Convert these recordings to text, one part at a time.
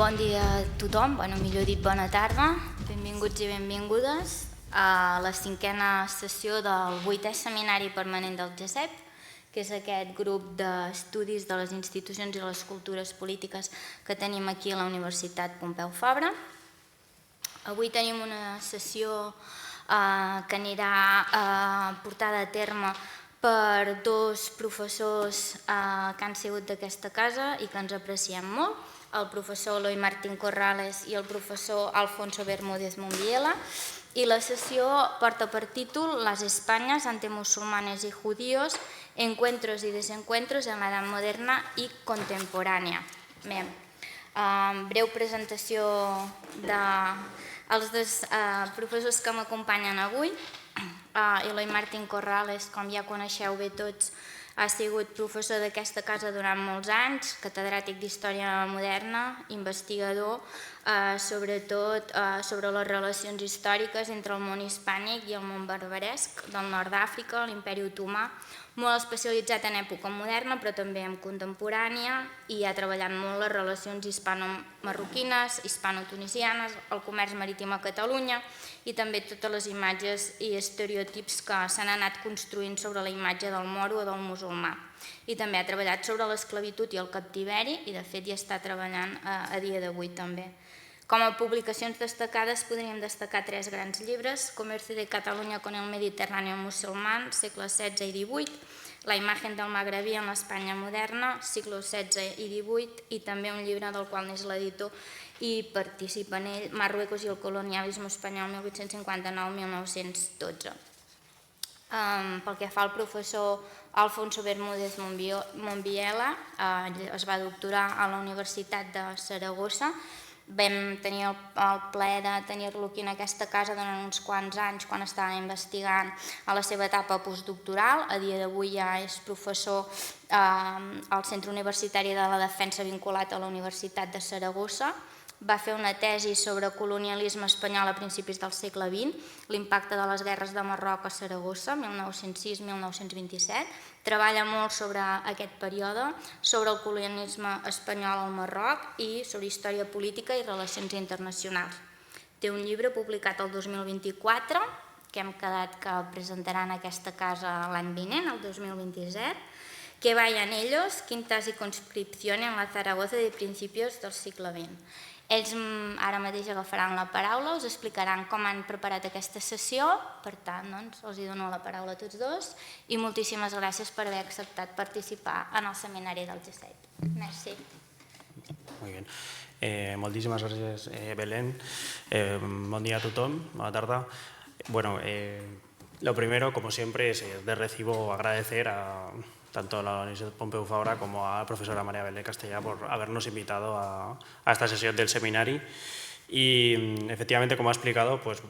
Bon dia a tothom, millor dit bona tarda, benvinguts i benvingudes a la 5a sessió del 8è Seminari Permanent del GESEP, que és aquest grup d'estudis de les institucions i les cultures polítiques que tenim aquí a la Universitat Pompeu Fabra. Avui tenim una sessió que anirà portada a terme per dos professors que han sigut d'aquesta casa i que ens apreciem molt, el professor Eloi Martín Corrales i el professor Alfonso Bermúdez Monviela, i la sessió porta per títol Las Españas ante musulmanes y judíos, encuentros y desencuentros en la Edad Moderna y Contemporánea. Bé, breu presentació dels dos professors que m'acompanyen avui. Eloi Martín Corrales, com ja coneixeu bé tots, ha sigut professor d'aquesta casa durant molts anys, catedràtic d'Història Moderna, investigador, sobretot sobre les relacions històriques entre el món hispànic i el món barbaresc del nord d'Àfrica, l'Imperi Otomà, molt especialitzat en època moderna, però també en contemporània, i ha treballat molt les relacions hispano-marroquines, hispano-tunisianes, el comerç marítim a Catalunya, i també totes les imatges i estereotips que s'han anat construint sobre la imatge del moro o del musulmà. I també ha treballat sobre l'esclavitud i el captiveri, i de fet ja està treballant a dia d'avui també. Com a publicacions destacades podríem destacar tres grans llibres: Comercio de Cataluña con el Mediterráneo musulmán, segles XVI i XVIII, La imagen del Magrebí en l'Espanya moderna, siglos XVI i XVIII, i també un llibre del qual n'és l'editor i participa en ell, Marruecos i el colonialisme espanyol 1859-1912. Pel que fa al professor Alfonso Bermúdez Monviela, es va doctorar a la Universitat de Saragossa. Vam tenir el plaer de tenir-lo aquí en aquesta casa durant uns quants anys quan estava investigant a la seva etapa postdoctoral. A dia d'avui ja és professor al Centre Universitari de la Defensa vinculat a la Universitat de Saragossa. Va fer una tesi sobre colonialisme espanyol a principis del segle XX, l'impacte de les guerres de Marroc a Saragossa, 1906-1927. Treballa molt sobre aquest període, sobre el colonialisme espanyol al Marroc i sobre història política i relacions internacionals. Té un llibre publicat el 2024, que hem quedat que el presentarà en aquesta casa l'any vinent, el 2027, que vayan ellos, quintas y conscripción en la Zaragoza de principios del segle XX. Ells ara mateix agafaran la paraula, us explicaran com han preparat aquesta sessió, per tant, els dono la paraula a tots dos i moltíssimes gràcies per haver acceptat participar en el seminari del GESEP. Merci. Muy bien. Moltíssimes gràcies, Belén. Bon dia a tothom, bona tarda. Bueno, lo primero, como siempre, es de recibo agradecer a tanto a la Universidad Pompeu Fabra como a la profesora María Belén Castellá por habernos invitado a esta sesión del seminario. Y efectivamente, como ha explicado, pues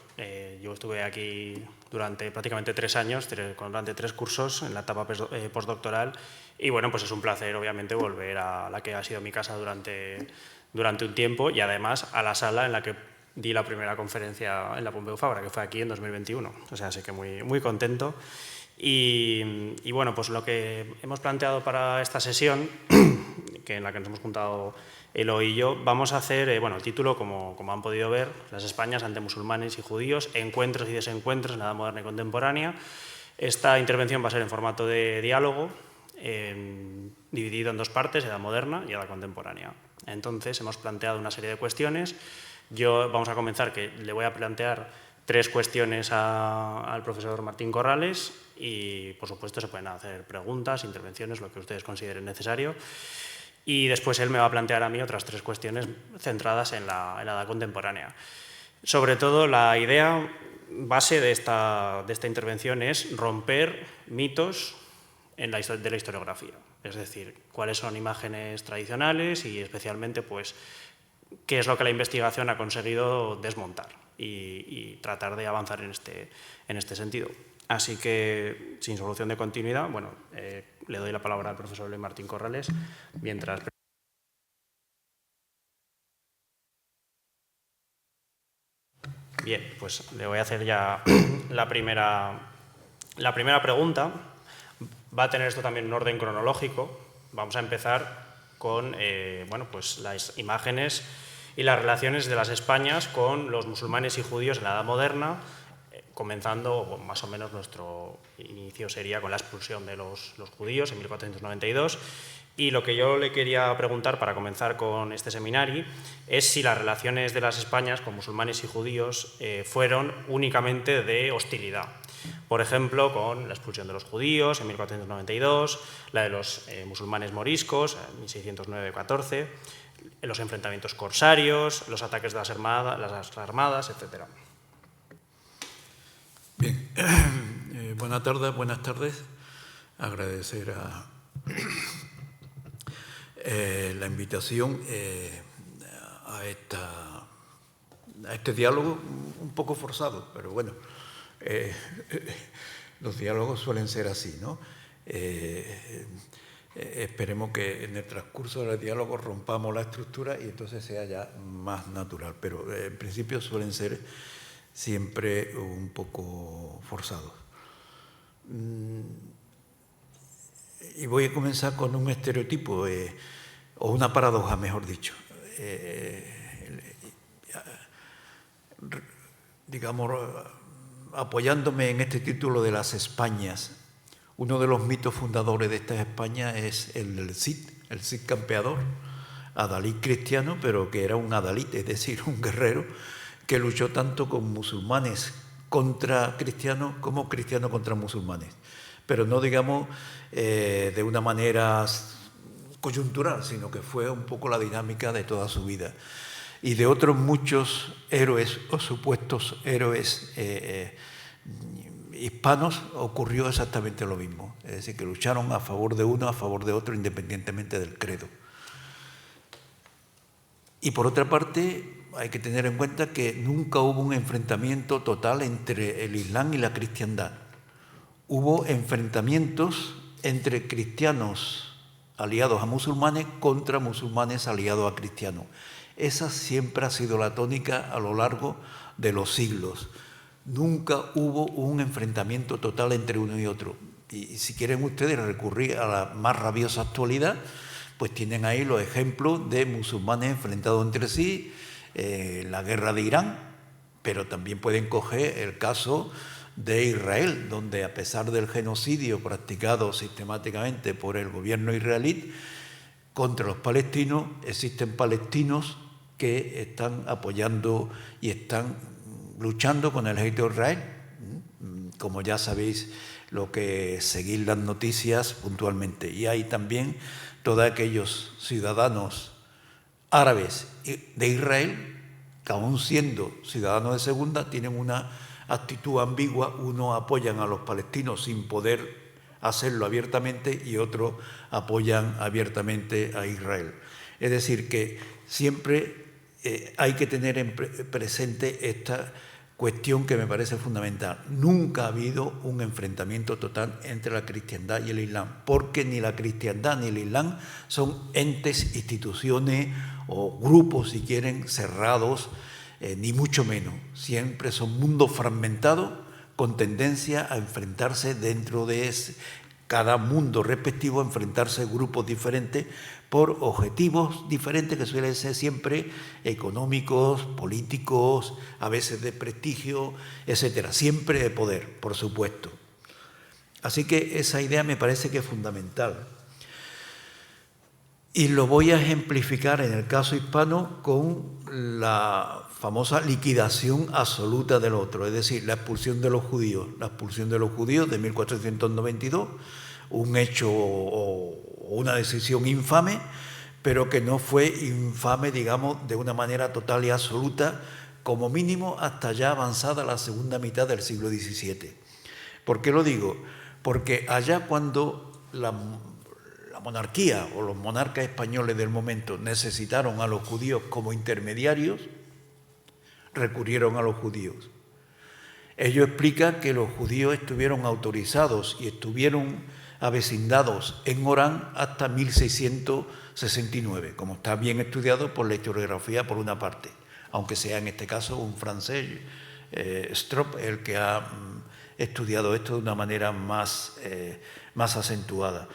yo estuve aquí durante prácticamente 3 años, durante 3 cursos en la etapa postdoctoral, y bueno, pues es un placer obviamente volver a la que ha sido mi casa durante un tiempo, y además a la sala en la que di la primera conferencia en la Pompeu Fabra, que fue aquí en 2021. O sea, así que muy contento. Y bueno, pues lo que hemos planteado para esta sesión, en la que nos hemos juntado Eloi y yo, vamos a hacer, el título, como han podido ver, Las Españas ante musulmanes y judíos, encuentros y desencuentros en la Edad Moderna y Contemporánea. Esta intervención va a ser en formato de diálogo, dividido en 2 partes, Edad Moderna y Edad Contemporánea. Entonces, hemos planteado una serie de cuestiones. Vamos a comenzar, que le voy a plantear 3 cuestiones al profesor Martín Corrales, y por supuesto se pueden hacer preguntas, intervenciones, lo que ustedes consideren necesario, y después él me va a plantear a mí otras 3 cuestiones centradas en la edad contemporánea. Sobre todo, la idea base de esta intervención es romper mitos de la historiografía, es decir, cuáles son imágenes tradicionales y especialmente pues qué es lo que la investigación ha conseguido desmontar y tratar de avanzar en este sentido. Así que, sin solución de continuidad, le doy la palabra al profesor Eloi Martín Corrales, mientras... Bien, pues le voy a hacer ya la primera pregunta. Va a tener esto también un orden cronológico. Vamos a empezar con las imágenes y las relaciones de las Españas con los musulmanes y judíos en la Edad Moderna, comenzando, más o menos nuestro inicio sería con la expulsión de los judíos en 1492. Y lo que yo le quería preguntar para comenzar con este seminario es si las relaciones de las Españas con musulmanes y judíos fueron únicamente de hostilidad. Por ejemplo, con la expulsión de los judíos en 1492, la de los musulmanes moriscos en 1609-14, los enfrentamientos corsarios, los ataques de las armadas, etc. Bien, buenas tardes. Agradecer la invitación a este diálogo un poco forzado, pero bueno, los diálogos suelen ser así, ¿no? Esperemos que en el transcurso del diálogo rompamos la estructura y entonces sea ya más natural, pero en principio suelen ser siempre un poco forzados. Y voy a comenzar con un estereotipo, o una paradoja, mejor dicho. Digamos, apoyándome en este título de las Españas, uno de los mitos fundadores de esta España es el del Cid, el Cid campeador, adalid cristiano, pero que era un adalid, es decir, un guerrero, que luchó tanto con musulmanes contra cristianos como cristianos contra musulmanes. Pero no digamos de una manera coyuntural, sino que fue un poco la dinámica de toda su vida. Y de otros muchos héroes o supuestos héroes hispanos ocurrió exactamente lo mismo. Es decir, que lucharon a favor de uno, a favor de otro, independientemente del credo. Y por otra parte, hay que tener en cuenta que nunca hubo un enfrentamiento total entre el Islam y la cristiandad. Hubo enfrentamientos entre cristianos aliados a musulmanes contra musulmanes aliados a cristianos. Esa siempre ha sido la tónica a lo largo de los siglos. Nunca hubo un enfrentamiento total entre uno y otro. Y si quieren ustedes recurrir a la más rabiosa actualidad, pues tienen ahí los ejemplos de musulmanes enfrentados entre sí, la guerra de Irán, pero también pueden coger el caso de Israel, donde a pesar del genocidio practicado sistemáticamente por el gobierno israelí contra los palestinos, existen palestinos que están apoyando y están luchando con el ejército de Israel. Como ya sabéis, lo que seguir las noticias puntualmente. Y hay también todos aquellos ciudadanos árabes de Israel que, aun siendo ciudadanos de segunda, tienen una actitud ambigua. Unos apoyan a los palestinos sin poder hacerlo abiertamente y otros apoyan abiertamente a Israel. Es decir, que siempre hay que tener presente esta cuestión que me parece fundamental. Nunca ha habido un enfrentamiento total entre la cristiandad y el Islam, porque ni la cristiandad ni el Islam son entes, instituciones o grupos, si quieren, cerrados, ni mucho menos. Siempre son mundos fragmentados con tendencia a enfrentarse dentro de cada mundo respectivo, a enfrentarse grupos diferentes por objetivos diferentes que suelen ser siempre económicos, políticos, a veces de prestigio, etcétera. Siempre de poder, por supuesto. Así que esa idea me parece que es fundamental. Y lo voy a ejemplificar en el caso hispano con la famosa liquidación absoluta del otro, es decir, la expulsión de los judíos. La expulsión de los judíos de 1492, un hecho o una decisión infame, pero que no fue infame, digamos, de una manera total y absoluta, como mínimo hasta ya avanzada la segunda mitad del siglo XVII. ¿Por qué lo digo? Porque allá cuando la monarquía o los monarcas españoles del momento necesitaron a los judíos como intermediarios, recurrieron a los judíos. Ello explica que los judíos estuvieron autorizados y estuvieron avecindados en Orán hasta 1669, como está bien estudiado por la historiografía por una parte, aunque sea en este caso un francés, Strop, el que ha estudiado esto de una manera más acentuada.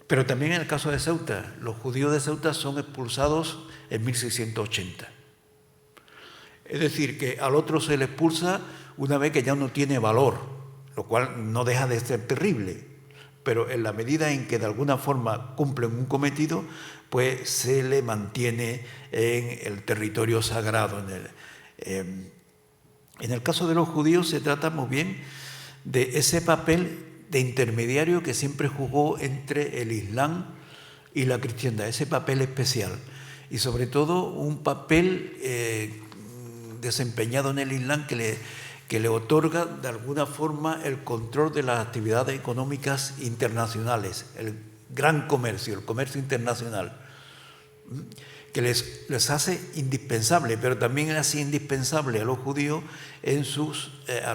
Pero también en el caso de Ceuta, los judíos de Ceuta son expulsados en 1680. Es decir, que al otro se le expulsa una vez que ya no tiene valor, lo cual no deja de ser terrible, pero en la medida en que de alguna forma cumplen un cometido, pues se le mantiene en el territorio sagrado. En el caso de los judíos se trata muy bien de ese papel de intermediario que siempre jugó entre el Islam y la cristiandad, ese papel especial, y sobre todo un papel desempeñado en el Islam que le otorga de alguna forma el control de las actividades económicas internacionales, el gran comercio, el comercio internacional, que les hace indispensable, pero también hace indispensable a los judíos a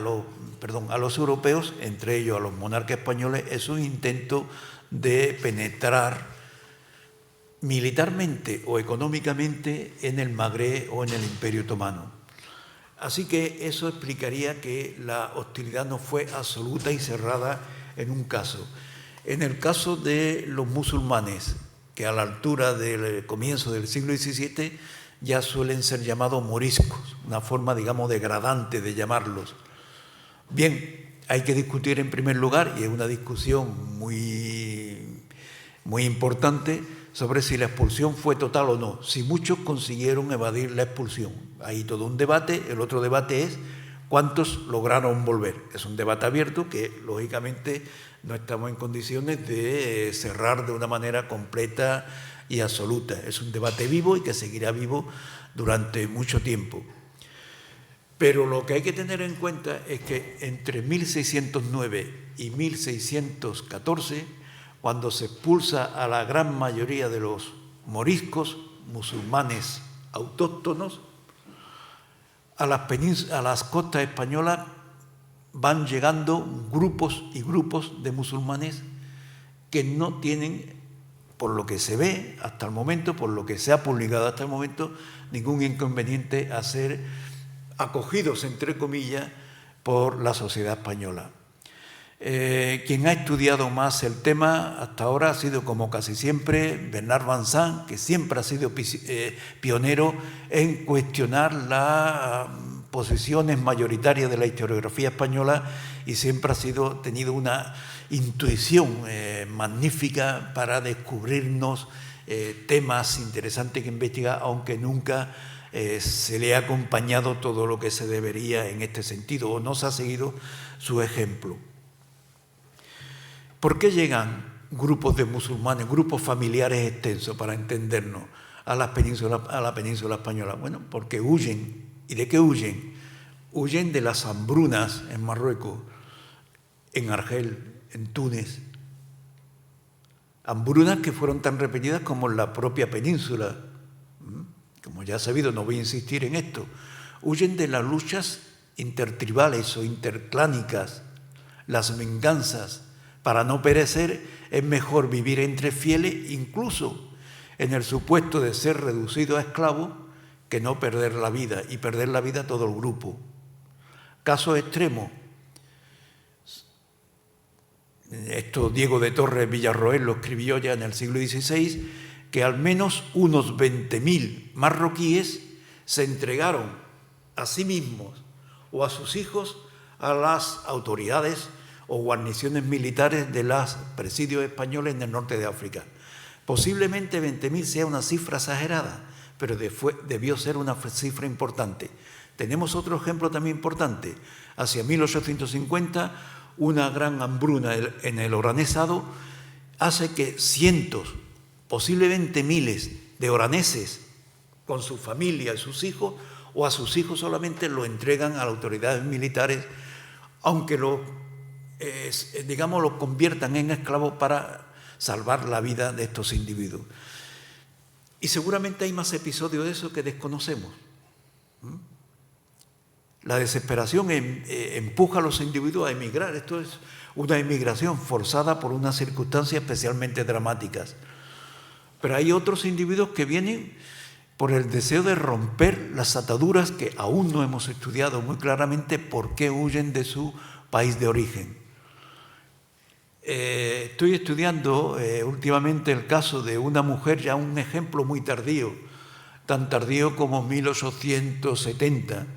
los europeos, entre ellos a los monarcas españoles, es un intento de penetrar militarmente o económicamente en el Magreb o en el Imperio Otomano. Así que eso explicaría que la hostilidad no fue absoluta y cerrada en un caso. En el caso de los musulmanes, que a la altura del comienzo del siglo XVII ya suelen ser llamados moriscos, una forma, digamos, degradante de llamarlos. Bien, hay que discutir en primer lugar, y es una discusión muy importante, sobre si la expulsión fue total o no, si muchos consiguieron evadir la expulsión. Hay todo un debate. El otro debate es cuántos lograron volver. Es un debate abierto que, lógicamente, no estamos en condiciones de cerrar de una manera completa y absoluta. Es un debate vivo y que seguirá vivo durante mucho tiempo. Pero lo que hay que tener en cuenta es que entre 1609 y 1614, cuando se expulsa a la gran mayoría de los moriscos musulmanes autóctonos, a las costas españolas van llegando grupos y grupos de musulmanes que no tienen, por lo que se ve hasta el momento, por lo que se ha publicado hasta el momento, ningún inconveniente a ser acogidos, entre comillas, por la sociedad española. Quien ha estudiado más el tema hasta ahora ha sido, como casi siempre, Bernard Vincent, que siempre ha sido pionero en cuestionar las posiciones mayoritarias de la historiografía española y siempre ha tenido una intuición magnífica para descubrirnos temas interesantes que investigar, aunque nunca se le ha acompañado todo lo que se debería en este sentido, o no se ha seguido su ejemplo. ¿Por qué llegan grupos de musulmanes, grupos familiares extensos, para entendernos, a la península española? Bueno, porque huyen. ¿Y de qué huyen? Huyen de las hambrunas en Marruecos, en Argel, en Túnez. Hambrunas que fueron tan repetidas como en la propia península. Como ya he sabido, no voy a insistir en esto. Huyen de las luchas intertribales o interclánicas, las venganzas. Para no perecer es mejor vivir entre fieles, incluso en el supuesto de ser reducido a esclavo, que no perder la vida, y perder la vida todo el grupo. Caso extremo. Esto Diego de Torres Villarroel lo escribió ya en el siglo XVI, que al menos unos 20.000 marroquíes se entregaron a sí mismos o a sus hijos a las autoridades o guarniciones militares de los presidios españoles en el norte de África. Posiblemente 20.000 sea una cifra exagerada, pero debió ser una cifra importante. Tenemos otro ejemplo también importante. Hacia 1850, una gran hambruna en el Oranésado hace que cientos, posiblemente miles de oraneses, con su familia y sus hijos, o a sus hijos solamente, lo entregan a las autoridades militares, aunque lo conviertan en esclavos para salvar la vida de estos individuos. Y seguramente hay más episodios de eso que desconocemos. La desesperación empuja a los individuos a emigrar. Esto es una emigración forzada por unas circunstancias especialmente dramáticas. Pero hay otros individuos que vienen por el deseo de romper las ataduras que aún no hemos estudiado muy claramente por qué huyen de su país de origen. Estoy estudiando últimamente el caso de una mujer, ya un ejemplo muy tardío, tan tardío como 1870.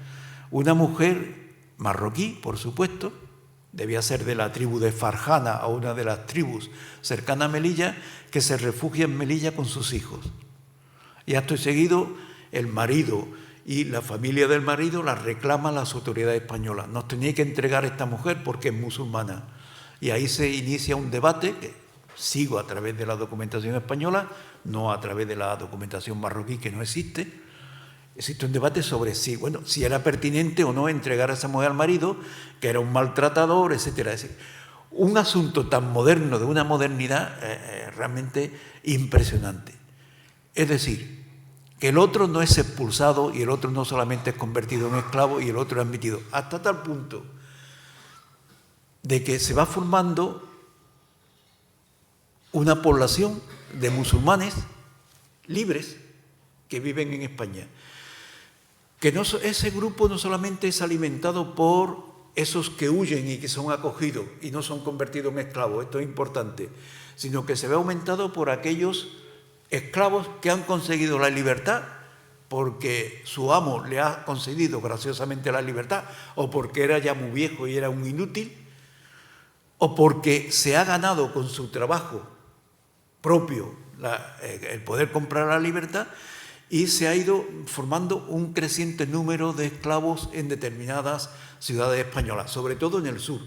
Una mujer marroquí, por supuesto, debía ser de la tribu de Farjana, o una de las tribus cercanas a Melilla, que se refugia en Melilla con sus hijos. Y acto seguido, el marido y la familia del marido la reclaman las autoridades españolas. Nos tenéis que entregar a esta mujer porque es musulmana. Y ahí se inicia un debate que sigo a través de la documentación española, no a través de la documentación marroquí, que no existe. Existe un debate sobre si era pertinente o no entregar a esa mujer al marido, que era un maltratador, etcétera. Es decir, un asunto tan moderno, de una modernidad realmente impresionante. Es decir, que el otro no es expulsado y el otro no solamente es convertido en esclavo y el otro es admitido, hasta tal punto de que se va formando una población de musulmanes libres que viven en España. Ese grupo no solamente es alimentado por esos que huyen y que son acogidos y no son convertidos en esclavos, esto es importante, sino que se ve aumentado por aquellos esclavos que han conseguido la libertad porque su amo le ha concedido graciosamente la libertad, o porque era ya muy viejo y era un inútil, o porque se ha ganado con su trabajo propio el poder comprar la libertad, y se ha ido formando un creciente número de esclavos en determinadas ciudades españolas, sobre todo en el sur.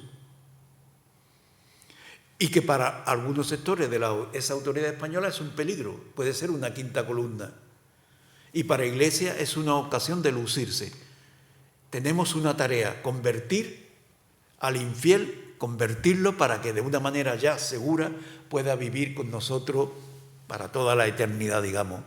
Y que para algunos sectores de esa autoridad española es un peligro, puede ser una quinta columna. Y para la Iglesia es una ocasión de lucirse. Tenemos una tarea, convertir al infiel, convertirlo para que de una manera ya segura pueda vivir con nosotros para toda la eternidad, digamos.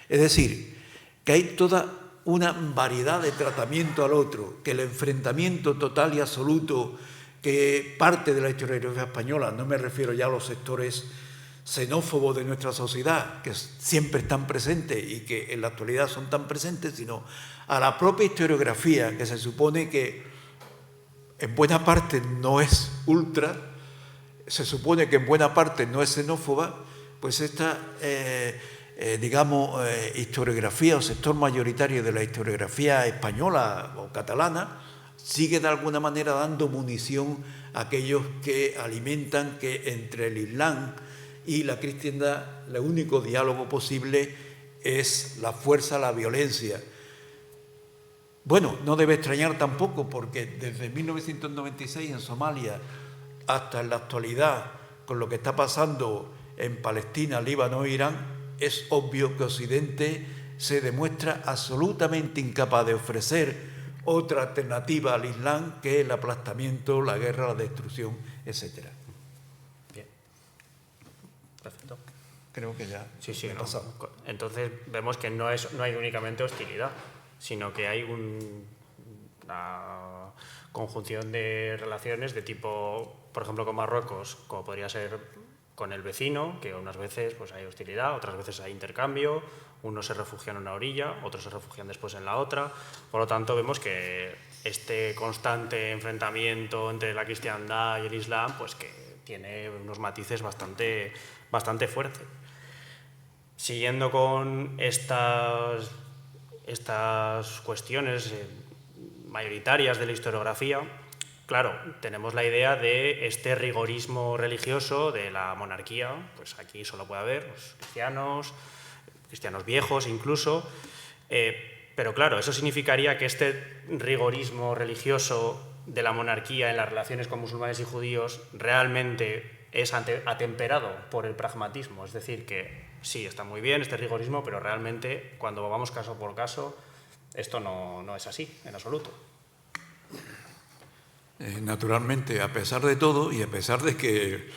Es decir, que hay toda una variedad de tratamiento al otro, que el enfrentamiento total y absoluto que parte de la historiografía española, no me refiero ya a los sectores xenófobos de nuestra sociedad, que siempre están presentes y que en la actualidad son tan presentes, sino a la propia historiografía, que se supone que en buena parte no es ultra, se supone que en buena parte no es xenófoba, pues esta historiografía o sector mayoritario de la historiografía española o catalana sigue de alguna manera dando munición a aquellos que alimentan que entre el Islam y la cristiandad el único diálogo posible es la fuerza, la violencia. Bueno, no debe extrañar tampoco porque desde 1996 en Somalia hasta en la actualidad, con lo que está pasando en Palestina, Líbano e Irán, es obvio que Occidente se demuestra absolutamente incapaz de ofrecer otra alternativa al Islam que el aplastamiento, la guerra, la destrucción, etc. Bien. Perfecto. Creo que ya Sí, me he ¿no? pasado. Entonces vemos que no hay únicamente hostilidad, sino que hay una conjunción de relaciones de tipo, por ejemplo, con Marruecos, como podría ser con el vecino, que unas veces pues, hay hostilidad, otras veces hay intercambio, unos se refugian en una orilla, otros se refugian después en la otra. Por lo tanto, vemos que este constante enfrentamiento entre la cristiandad y el islam, pues que tiene unos matices bastante fuertes. Siguiendo con estas cuestiones mayoritarias de la historiografía, claro, tenemos la idea de este rigorismo religioso de la monarquía, pues aquí solo puede haber pues, cristianos viejos incluso, pero claro, eso significaría que este rigorismo religioso de la monarquía en las relaciones con musulmanes y judíos realmente es atemperado por el pragmatismo, es decir, que sí, está muy bien este rigorismo, pero realmente cuando vamos caso por caso, esto no es así, en absoluto. Naturalmente, a pesar de todo y a pesar de que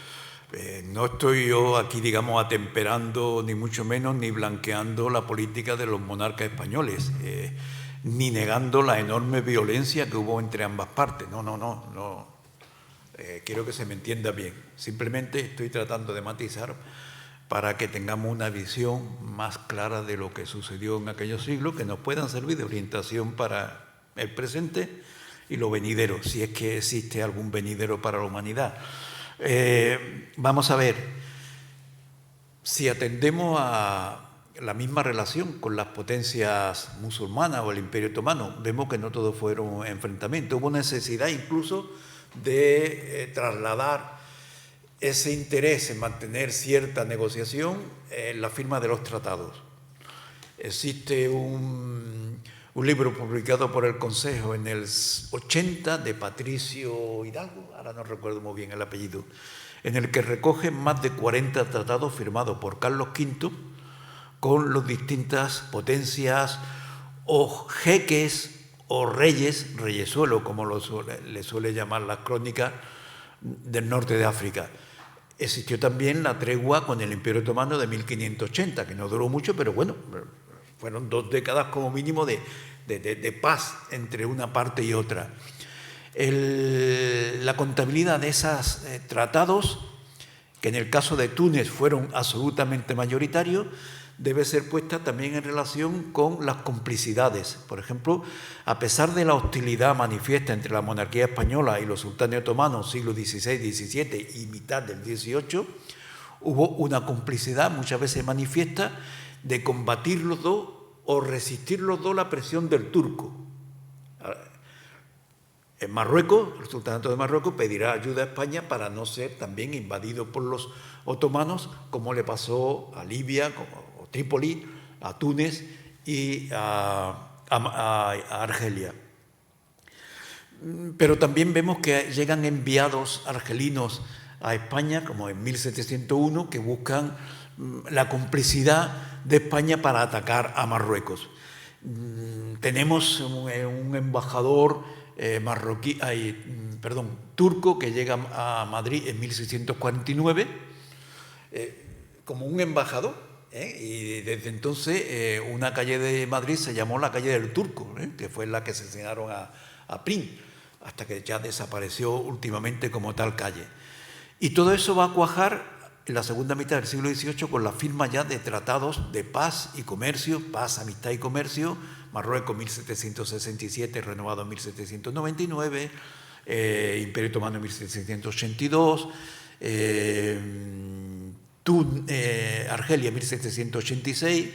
no estoy yo aquí, digamos, atemperando ni mucho menos ni blanqueando la política de los monarcas españoles, ni negando la enorme violencia que hubo entre ambas partes. No. Quiero que se me entienda bien. Simplemente estoy tratando de matizar para que tengamos una visión más clara de lo que sucedió en aquellos siglos, que nos puedan servir de orientación para el presente y lo venidero, si es que existe algún venidero para la humanidad. Vamos a ver, si atendemos a la misma relación con las potencias musulmanas o el Imperio Otomano. Vemos que no todo fueron enfrentamientos. Hubo necesidad incluso de trasladar ese interés en mantener cierta negociación en la firma de los tratados. Existe un libro publicado por el Consejo en el 80 de Patricio Hidalgo, ahora no recuerdo muy bien el apellido, en el que recoge más de 40 tratados firmados por Carlos V con las distintas potencias o jeques o reyes, reyesuelo, como le suele llamar las crónicas del norte de África. Existió también la tregua con el Imperio Otomano de 1580, que no duró mucho, pero bueno, fueron 2 décadas como mínimo de paz entre una parte y otra. La contabilidad de esos tratados, que en el caso de Túnez fueron absolutamente mayoritarios, debe ser puesta también en relación con las complicidades. Por ejemplo, a pesar de la hostilidad manifiesta entre la monarquía española y los sultanes otomanos, siglo XVI, XVII y mitad del XVIII, hubo una complicidad muchas veces manifiesta de combatir los dos o resistir los dos la presión del turco. En Marruecos, el sultanato de Marruecos pedirá ayuda a España para no ser también invadido por los otomanos, como le pasó a Libia, a Trípoli, a Túnez y a Argelia. Pero también vemos que llegan enviados argelinos a España, como en 1701, que buscan la complicidad de España para atacar a Marruecos. Tenemos un embajador turco que llega a Madrid en 1649 como un embajador, y desde entonces una calle de Madrid se llamó la calle del Turco, que fue la que asesinaron a Prim, hasta que ya desapareció últimamente como tal calle. Y todo eso va a cuajar en la segunda mitad del siglo XVIII con la firma ya de tratados de paz y comercio, paz, amistad y comercio, Marruecos 1767, renovado en 1799, Imperio Otomano en 1782, Argelia 1786,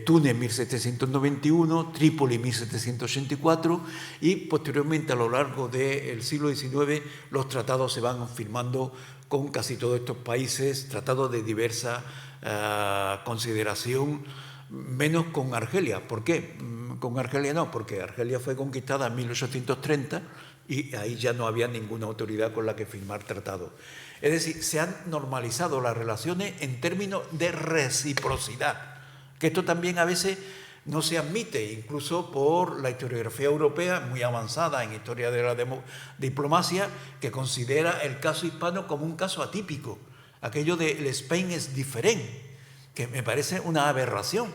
Túnez 1791, Trípoli 1784 y posteriormente a lo largo del siglo XIX los tratados se van firmando con casi todos estos países, tratados de diversa consideración, menos con Argelia. ¿Por qué? Con Argelia no, porque Argelia fue conquistada en 1830 y ahí ya no había ninguna autoridad con la que firmar tratados. Es decir, se han normalizado las relaciones en términos de reciprocidad, que esto también a veces no se admite, incluso por la historiografía europea, muy avanzada en historia de la diplomacia, que considera el caso hispano como un caso atípico, aquello de el Spain es diferente, que me parece una aberración.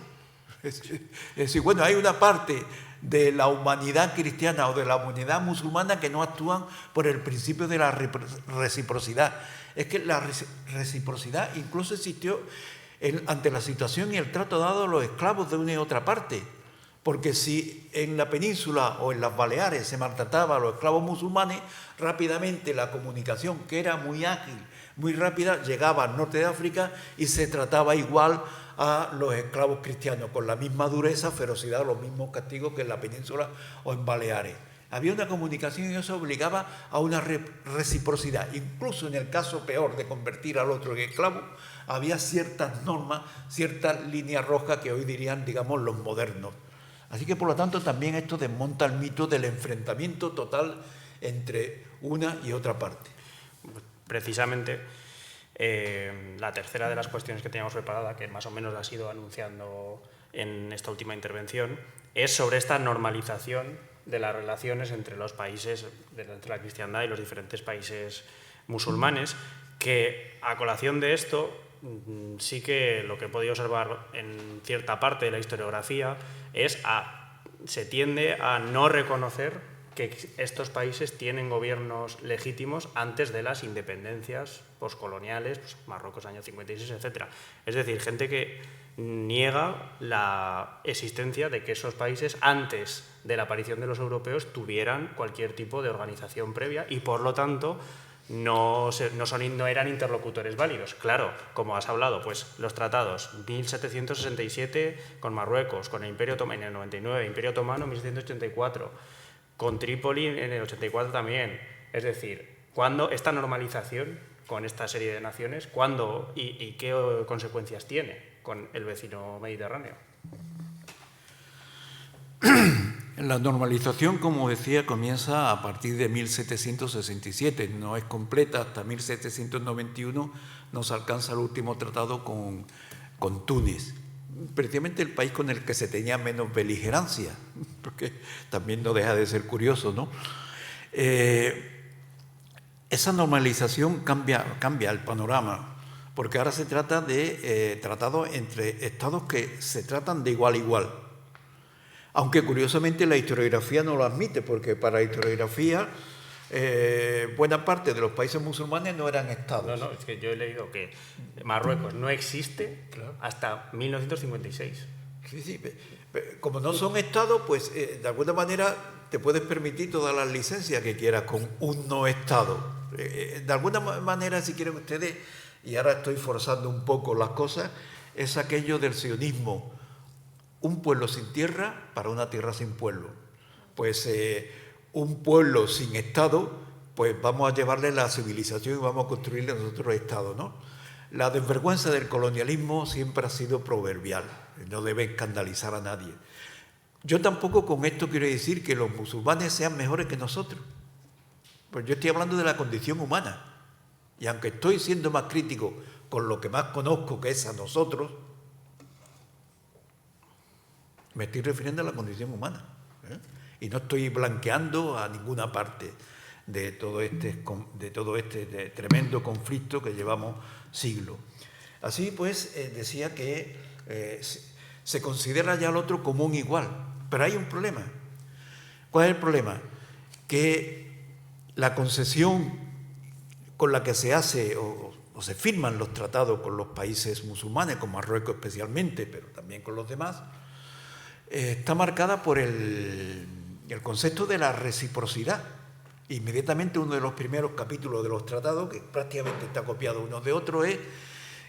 Es decir, bueno, hay una parte de la humanidad cristiana o de la humanidad musulmana que no actúan por el principio de la reciprocidad. Es que la reciprocidad incluso existió ante la situación y el trato dado a los esclavos de una y otra parte. Porque si en la península o en las Baleares se maltrataba a los esclavos musulmanes, rápidamente la comunicación, que era muy ágil, muy rápida, llegaba al norte de África y se trataba igual a los esclavos cristianos, con la misma dureza, ferocidad, los mismos castigos que en la península o en Baleares. Había una comunicación y eso obligaba a una reciprocidad. Incluso en el caso peor de convertir al otro en esclavo, había ciertas normas, ciertas líneas rojas que hoy dirían, digamos, los modernos. Así que, por lo tanto, también esto desmonta el mito del enfrentamiento total entre una y otra parte. Precisamente, la tercera de las cuestiones que teníamos preparada, que más o menos ha sido anunciando en esta última intervención, es sobre esta normalización de las relaciones entre los países, entre la cristiandad y los diferentes países musulmanes, que a colación de esto sí que lo que he podido observar en cierta parte de la historiografía es se tiende a no reconocer que estos países tienen gobiernos legítimos antes de las independencias postcoloniales, pues Marruecos año 56, etc. Es decir, gente que niega la existencia de que esos países antes de la aparición de los europeos tuvieran cualquier tipo de organización previa y por lo tanto no eran interlocutores válidos. Claro, como has hablado, pues los tratados 1767 con Marruecos, con el Imperio Otomano en el 99, Imperio Otomano en 1784, con Trípoli en el 84 también. Es decir, ¿cuándo esta normalización con esta serie de naciones, cuándo y qué consecuencias tiene con el vecino mediterráneo? La normalización, como decía, comienza a partir de 1767, no es completa, hasta 1791 nos alcanza el último tratado con Túnez, precisamente el país con el que se tenía menos beligerancia, porque también no deja de ser curioso, ¿no? Esa normalización cambia el panorama, porque ahora se trata de tratados entre estados que se tratan de igual a igual. Aunque curiosamente la historiografía no lo admite, porque para la historiografía buena parte de los países musulmanes no eran estados. No, es que yo he leído que Marruecos no existe hasta 1956. Sí, como no son estados, pues de alguna manera te puedes permitir todas las licencias que quieras con un no estado. De alguna manera, si quieren ustedes, y ahora estoy forzando un poco las cosas, es aquello del sionismo. Un pueblo sin tierra para una tierra sin pueblo. Pues un pueblo sin Estado, pues vamos a llevarle la civilización y vamos a construirle nosotros Estado, ¿no? La desvergüenza del colonialismo siempre ha sido proverbial, no debe escandalizar a nadie. Yo tampoco con esto quiero decir que los musulmanes sean mejores que nosotros, pues yo estoy hablando de la condición humana, y aunque estoy siendo más crítico con lo que más conozco, que es a nosotros, me estoy refiriendo a la condición humana, y no estoy blanqueando a ninguna parte de todo este tremendo conflicto que llevamos siglos. Así pues, decía que se considera ya al otro como un igual, pero hay un problema. ¿Cuál es el problema? Que la concesión con la que se hace o se firman los tratados con los países musulmanes, con Marruecos especialmente, pero también con los demás, está marcada por el concepto de la reciprocidad. Inmediatamente uno de los primeros capítulos de los tratados, que prácticamente está copiado uno de otro, es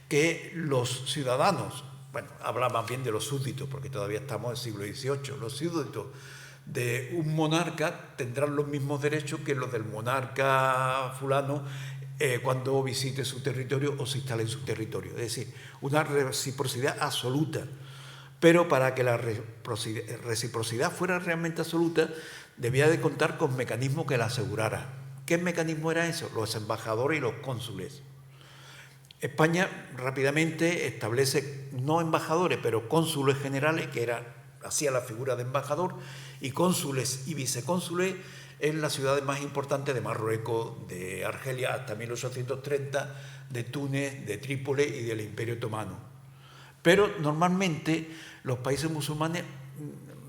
que los ciudadanos, bueno, habla más bien de los súbditos, porque todavía estamos en el siglo XVIII, los súbditos de un monarca tendrán los mismos derechos que los del monarca fulano cuando visite su territorio o se instale en su territorio. Es decir, una reciprocidad absoluta. Pero para que la reciprocidad fuera realmente absoluta, debía de contar con mecanismos que la asegurara. ¿Qué mecanismo era eso? Los embajadores y los cónsules. España rápidamente establece, no embajadores, pero cónsules generales, que hacía la figura de embajador, y cónsules y vicecónsules en las ciudades más importantes de Marruecos, de Argelia hasta 1830, de Túnez, de Trípoli y del Imperio Otomano. Pero normalmente los países musulmanes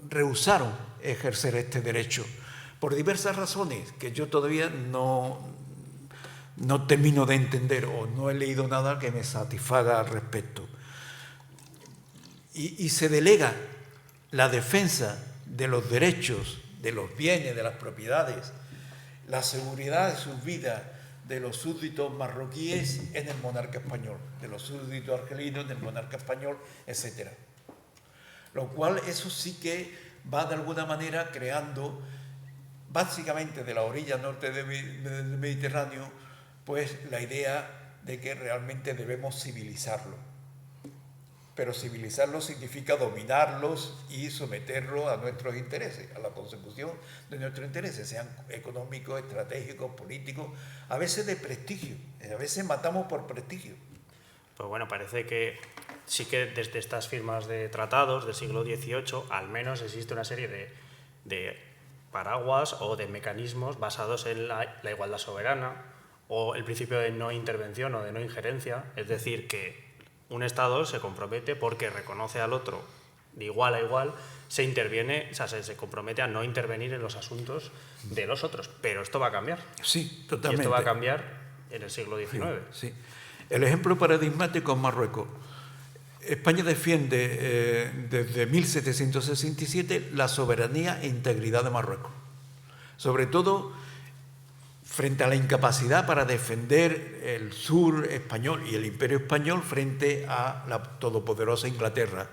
rehusaron ejercer este derecho por diversas razones que yo todavía no termino de entender o no he leído nada que me satisfaga al respecto. Y se delega la defensa de los derechos, de los bienes, de las propiedades, la seguridad de sus vidas de los súbditos marroquíes en el monarca español, de los súbditos argelinos en el monarca español, etc. Lo cual eso sí que va de alguna manera creando, básicamente de la orilla norte del Mediterráneo, pues la idea de que realmente debemos civilizarlo. Pero civilizarlo significa dominarlos y someterlos a nuestros intereses, a la consecución de nuestros intereses, sean económicos, estratégicos, políticos, a veces de prestigio, a veces matamos por prestigio. Pues bueno, parece que sí que desde estas firmas de tratados del siglo XVIII al menos existe una serie de paraguas o de mecanismos basados en la igualdad soberana o el principio de no intervención o de no injerencia, es decir, que un Estado se compromete porque reconoce al otro de igual a igual, se compromete a no intervenir en los asuntos de los otros. Pero esto va a cambiar. Sí, totalmente. Y esto va a cambiar en el siglo XIX. Sí. El ejemplo paradigmático es Marruecos. España defiende desde 1767 la soberanía e integridad de Marruecos. Sobre todo frente a la incapacidad para defender el sur español y el imperio español frente a la todopoderosa Inglaterra,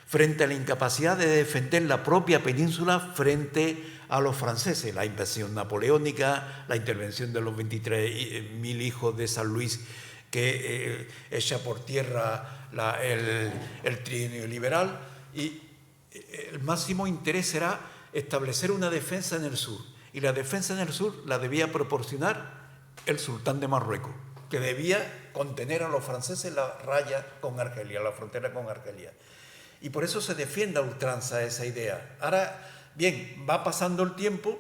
frente a la incapacidad de defender la propia península frente a los franceses, la invasión napoleónica, la intervención de los 23.000 hijos de San Luis que echa por tierra el trienio liberal, y el máximo interés era establecer una defensa en el sur, y la defensa en el sur la debía proporcionar el sultán de Marruecos, que debía contener a los franceses la raya con Argelia, la frontera con Argelia. Y por eso se defiende a ultranza esa idea. Ahora, bien, va pasando el tiempo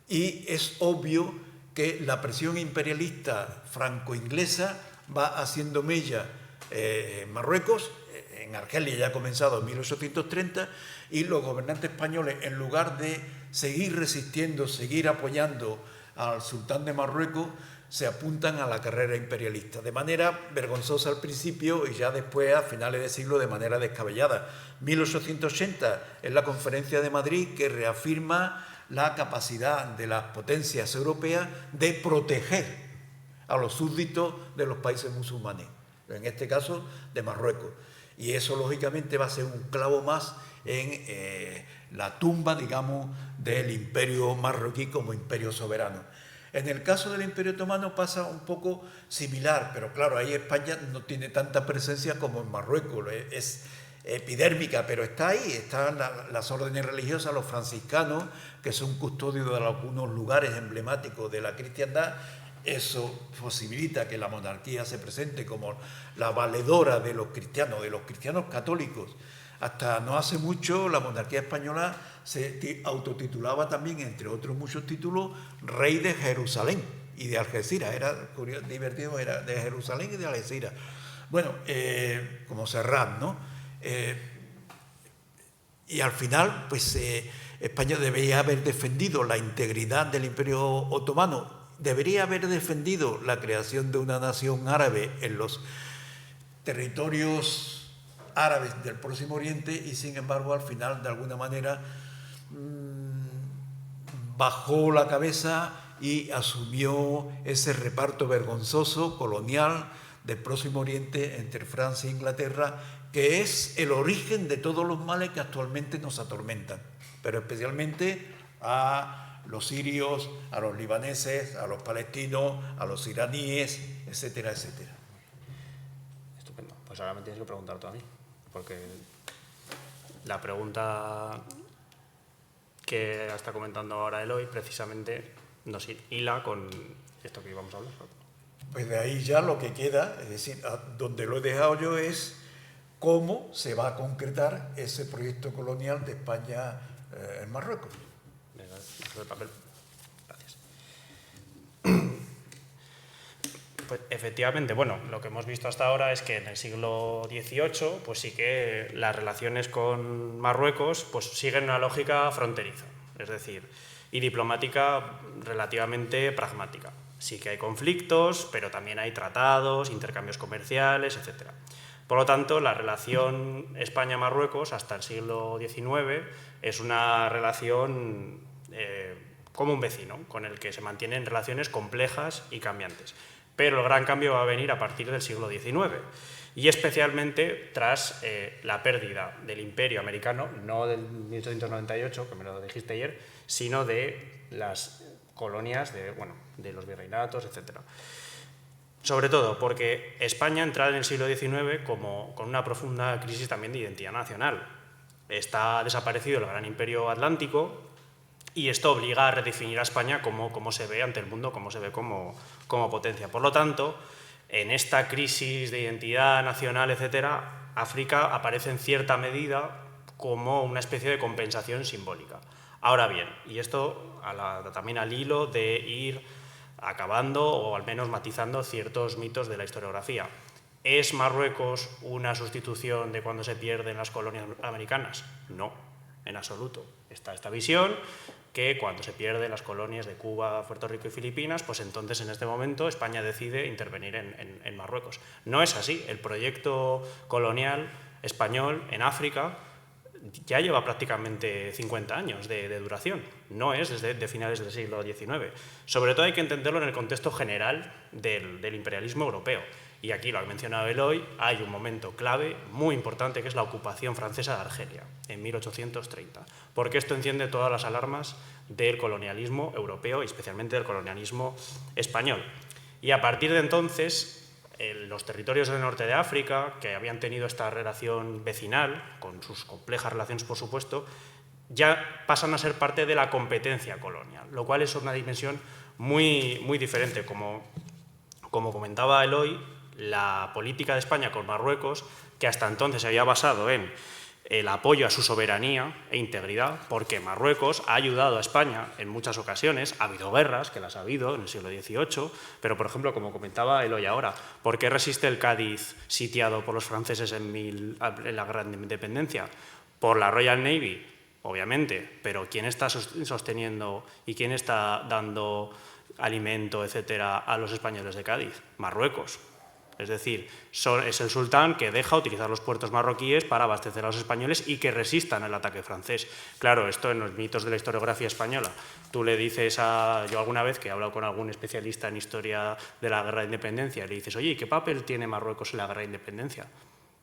y es obvio que la presión imperialista franco-inglesa va haciendo mella en Marruecos. En Argelia ya ha comenzado en 1830, y los gobernantes españoles, en lugar de seguir resistiendo, seguir apoyando al sultán de Marruecos, se apuntan a la carrera imperialista, de manera vergonzosa al principio y ya después, a finales de siglo, de manera descabellada. 1880 es la Conferencia de Madrid, que reafirma la capacidad de las potencias europeas de proteger a los súbditos de los países musulmanes, en este caso de Marruecos. Y eso, lógicamente, va a ser un clavo más en la tumba, digamos, del imperio marroquí como imperio soberano. En el caso del Imperio Otomano pasa un poco similar, pero claro, ahí España no tiene tanta presencia como en Marruecos, es epidérmica, pero está ahí, están las órdenes religiosas, los franciscanos, que son custodios de algunos lugares emblemáticos de la cristiandad. Eso posibilita que la monarquía se presente como la valedora de los cristianos católicos. Hasta no hace mucho la monarquía española se autotitulaba también, entre otros muchos títulos, rey de Jerusalén y de Algeciras. Era curioso, divertido, era de Jerusalén y de Algeciras. Bueno, como Serrat, ¿no? Y al final, pues España debería haber defendido la integridad del Imperio Otomano, debería haber defendido la creación de una nación árabe en los territorios árabes del Próximo Oriente, y sin embargo al final de alguna manera bajó la cabeza y asumió ese reparto vergonzoso colonial del Próximo Oriente entre Francia e Inglaterra, que es el origen de todos los males que actualmente nos atormentan, pero especialmente a los sirios, a los libaneses, a los palestinos, a los iraníes, etcétera, etcétera. Estupendo. Pues ahora me tienes que preguntar tú a mí, porque la pregunta que está comentando ahora Eloy precisamente nos hila con esto que íbamos a hablar. Pues de ahí ya lo que queda, es decir, donde lo he dejado yo es cómo se va a concretar ese proyecto colonial de España en Marruecos. Venga, el papel. Gracias. Pues efectivamente, bueno, lo que hemos visto hasta ahora es que en el siglo XVIII, pues sí que las relaciones con Marruecos pues siguen una lógica fronteriza, es decir, y diplomática relativamente pragmática. Sí que hay conflictos, pero también hay tratados, intercambios comerciales, etc. Por lo tanto, la relación España-Marruecos hasta el siglo XIX es una relación como un vecino, con el que se mantienen relaciones complejas y cambiantes. Pero el gran cambio va a venir a partir del siglo XIX, y especialmente tras la pérdida del imperio americano, no del 1898, que me lo dijiste ayer, sino de las colonias de los virreinatos, etc. Sobre todo porque España entra en el siglo XIX con una profunda crisis también de identidad nacional. Está desaparecido el gran imperio atlántico, y esto obliga a redefinir a España como se ve ante el mundo, como se ve como potencia. Por lo tanto, en esta crisis de identidad nacional, etcétera, África aparece en cierta medida como una especie de compensación simbólica. Ahora bien, y esto también al hilo de ir acabando o al menos matizando ciertos mitos de la historiografía. ¿Es Marruecos una sustitución de cuando se pierden las colonias americanas? No, en absoluto. Está esta visión que cuando se pierden las colonias de Cuba, Puerto Rico y Filipinas, pues entonces en este momento España decide intervenir en Marruecos. No es así. El proyecto colonial español en África ya lleva prácticamente 50 años de duración, no es desde de finales del siglo XIX. Sobre todo hay que entenderlo en el contexto general del imperialismo europeo. Y aquí, lo ha mencionado Eloy, hay un momento clave muy importante que es la ocupación francesa de Argelia, en 1830, porque esto enciende todas las alarmas del colonialismo europeo y especialmente del colonialismo español. Y a partir de entonces, los territorios del norte de África, que habían tenido esta relación vecinal, con sus complejas relaciones, por supuesto, ya pasan a ser parte de la competencia colonial, lo cual es una dimensión muy, muy diferente. Como comentaba Eloy, la política de España con Marruecos, que hasta entonces se había basado en el apoyo a su soberanía e integridad, porque Marruecos ha ayudado a España en muchas ocasiones. Ha habido guerras, que las ha habido en el siglo XVIII, pero, por ejemplo, como comentaba Eloy ahora, ¿por qué resiste el Cádiz sitiado por los franceses en la Guerra de Independencia? Por la Royal Navy, obviamente, pero ¿quién está sosteniendo y quién está dando alimento, etcétera, a los españoles de Cádiz? Marruecos. Es decir, es el sultán que deja utilizar los puertos marroquíes para abastecer a los españoles y que resistan el ataque francés. Claro, esto en los mitos de la historiografía española. Tú le dices yo alguna vez que he hablado con algún especialista en historia de la Guerra de Independencia, le dices, oye, ¿qué papel tiene Marruecos en la Guerra de Independencia?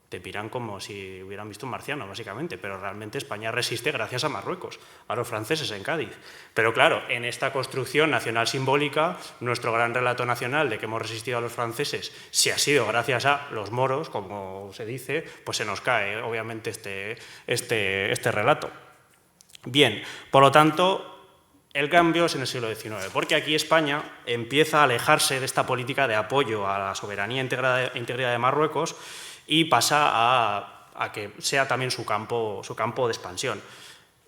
Te miran como si hubieran visto un marciano, básicamente, pero realmente España resiste gracias a Marruecos, a los franceses en Cádiz. Pero claro, en esta construcción nacional simbólica, nuestro gran relato nacional de que hemos resistido a los franceses, si ha sido gracias a los moros, como se dice, pues se nos cae, obviamente, este relato. Bien, por lo tanto, el cambio es en el siglo XIX, porque aquí España empieza a alejarse de esta política de apoyo a la soberanía e integridad de Marruecos y pasa a que sea también su campo de expansión.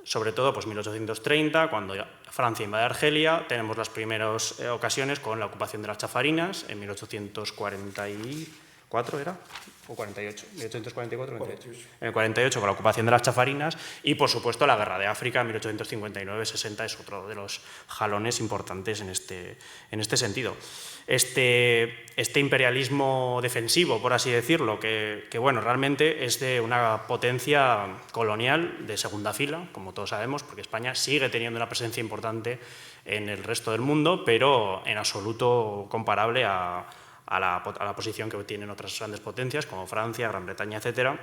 Sobre todo, pues 1830, cuando Francia invade Argelia, tenemos las primeras ocasiones con la ocupación de las Chafarinas, en 1844, ¿era? ¿O 48? 1844, 48. En el 48, con la ocupación de las Chafarinas, y por supuesto la Guerra de África, en 1859-60, es otro de los jalones importantes en este sentido. Este imperialismo defensivo, por así decirlo, que bueno, realmente es de una potencia colonial de segunda fila, como todos sabemos, porque España sigue teniendo una presencia importante en el resto del mundo, pero en absoluto comparable a la posición que tienen otras grandes potencias, como Francia, Gran Bretaña, etc.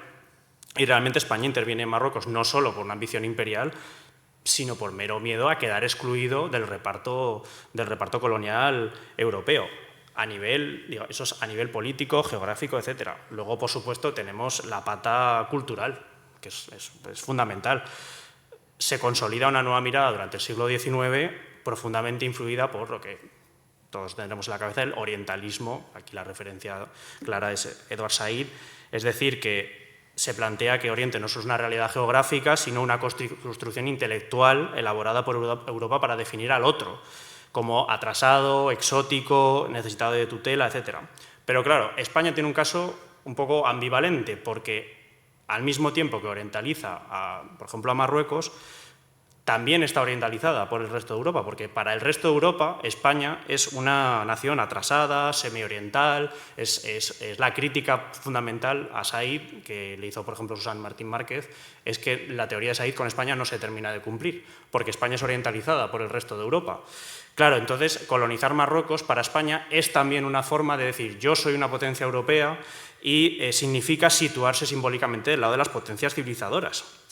Y realmente España interviene en Marruecos no solo por una ambición imperial, sino por mero miedo a quedar excluido del reparto colonial europeo, eso es a nivel político, geográfico, etc. Luego, por supuesto, tenemos la pata cultural, que es fundamental. Se consolida una nueva mirada durante el siglo XIX, profundamente influida por lo que todos tendremos en la cabeza, el orientalismo. Aquí la referencia clara es Edward Said, es decir, que se plantea que Oriente no es una realidad geográfica, sino una construcción intelectual elaborada por Europa para definir al otro, como atrasado, exótico, necesitado de tutela, etc. Pero claro, España tiene un caso un poco ambivalente, porque al mismo tiempo que orientaliza, por ejemplo, a Marruecos, también está orientalizada por el resto de Europa, porque para el resto de Europa España es una nación atrasada, semi-oriental, es la crítica fundamental a Said, que le hizo, por ejemplo, Susana Martín Márquez, es que la teoría de Said con España no se termina de cumplir, porque España es orientalizada por el resto de Europa. Claro, entonces colonizar Marruecos para España es también una forma de decir yo soy una potencia europea y significa situarse simbólicamente del lado de las potencias civilizadoras.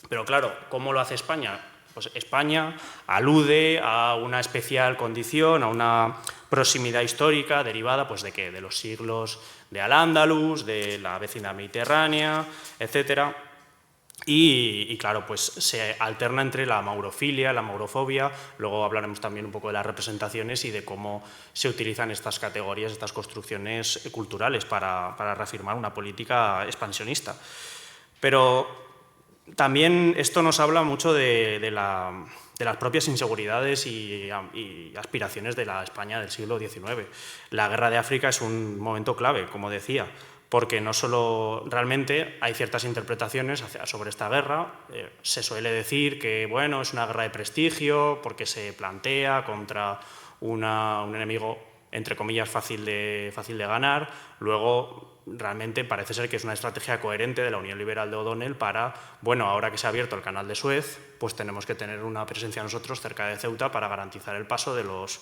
Pero claro, ¿cómo lo hace España? Pues España alude a una especial condición, a una proximidad histórica derivada pues, de los siglos de Al-Ándalus, de la vecindad mediterránea, etc. Y claro, pues se alterna entre la maurofilia, la maurofobia. Luego hablaremos también un poco de las representaciones y de cómo se utilizan estas categorías, estas construcciones culturales para reafirmar una política expansionista. Pero también esto nos habla mucho de las propias inseguridades y aspiraciones de la España del siglo XIX. La Guerra de África es un momento clave, como decía, porque no solo realmente hay ciertas interpretaciones sobre esta guerra. Se suele decir que es una guerra de prestigio porque se plantea contra un enemigo entre comillas, fácil de ganar. Luego, realmente parece ser que es una estrategia coherente de la Unión Liberal de O'Donnell para, bueno, ahora que se ha abierto el canal de Suez, pues tenemos que tener una presencia nosotros cerca de Ceuta para garantizar el paso de los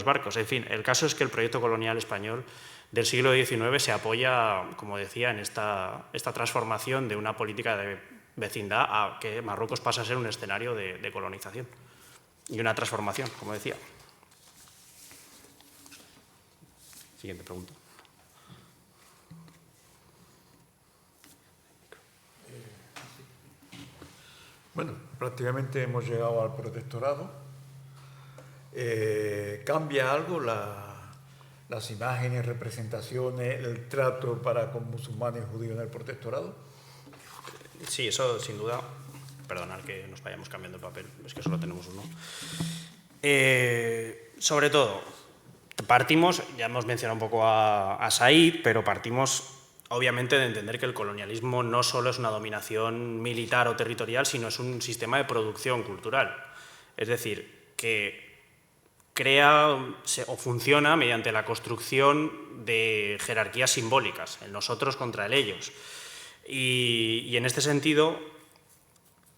barcos. En fin, el caso es que el proyecto colonial español del siglo XIX se apoya, como decía, en esta transformación de una política de vecindad a que Marruecos pasa a ser un escenario de colonización y una transformación, como decía. Siguiente pregunta. Bueno, prácticamente hemos llegado al protectorado. ¿Cambia algo las imágenes, representaciones, el trato para con musulmanes y judíos en el protectorado? Sí, eso sin duda. Perdonad que nos vayamos cambiando el papel, es que solo tenemos uno. Sobre todo, partimos, ya hemos mencionado un poco a Said, pero partimos obviamente de entender que el colonialismo no solo es una dominación militar o territorial, sino es un sistema de producción cultural. Es decir, que crea o funciona mediante la construcción de jerarquías simbólicas, el nosotros contra el ellos. Y en este sentido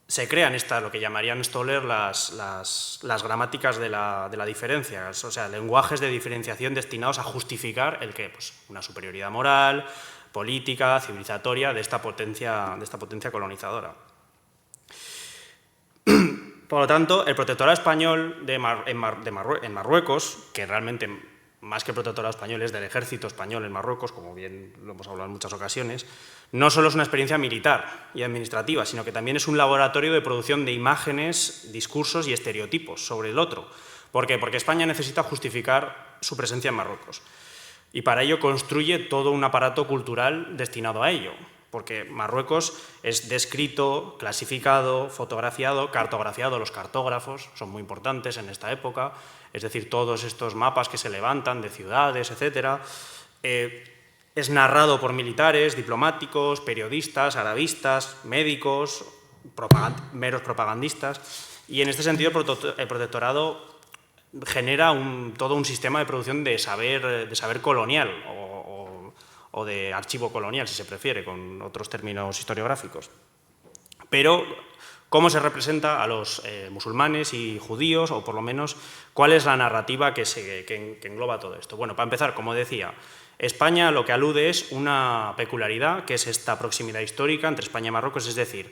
se crean lo que llamarían Stoller las gramáticas de la diferencia, o sea, lenguajes de diferenciación destinados a justificar el qué, pues una superioridad moral, política, civilizatoria de esta potencia colonizadora. Por lo tanto, el protectorado español en Marruecos, que realmente más que el protectorado español es del ejército español en Marruecos, como bien lo hemos hablado en muchas ocasiones, no solo es una experiencia militar y administrativa, sino que también es un laboratorio de producción de imágenes, discursos y estereotipos sobre el otro. ¿Por qué? Porque España necesita justificar su presencia en Marruecos. Y para ello construye todo un aparato cultural destinado a ello, porque Marruecos es descrito, clasificado, fotografiado, cartografiado. Los cartógrafos son muy importantes en esta época, es decir, todos estos mapas que se levantan de ciudades, etc. Es narrado por militares, diplomáticos, periodistas, arabistas, médicos, meros propagandistas, y en este sentido el protectorado genera todo un sistema de producción de saber colonial o de archivo colonial, si se prefiere, con otros términos historiográficos. Pero, ¿cómo se representa a los musulmanes y judíos, o por lo menos, cuál es la narrativa que engloba todo esto? Bueno, para empezar, como decía, España lo que alude es una peculiaridad, que es esta proximidad histórica entre España y Marruecos, es decir,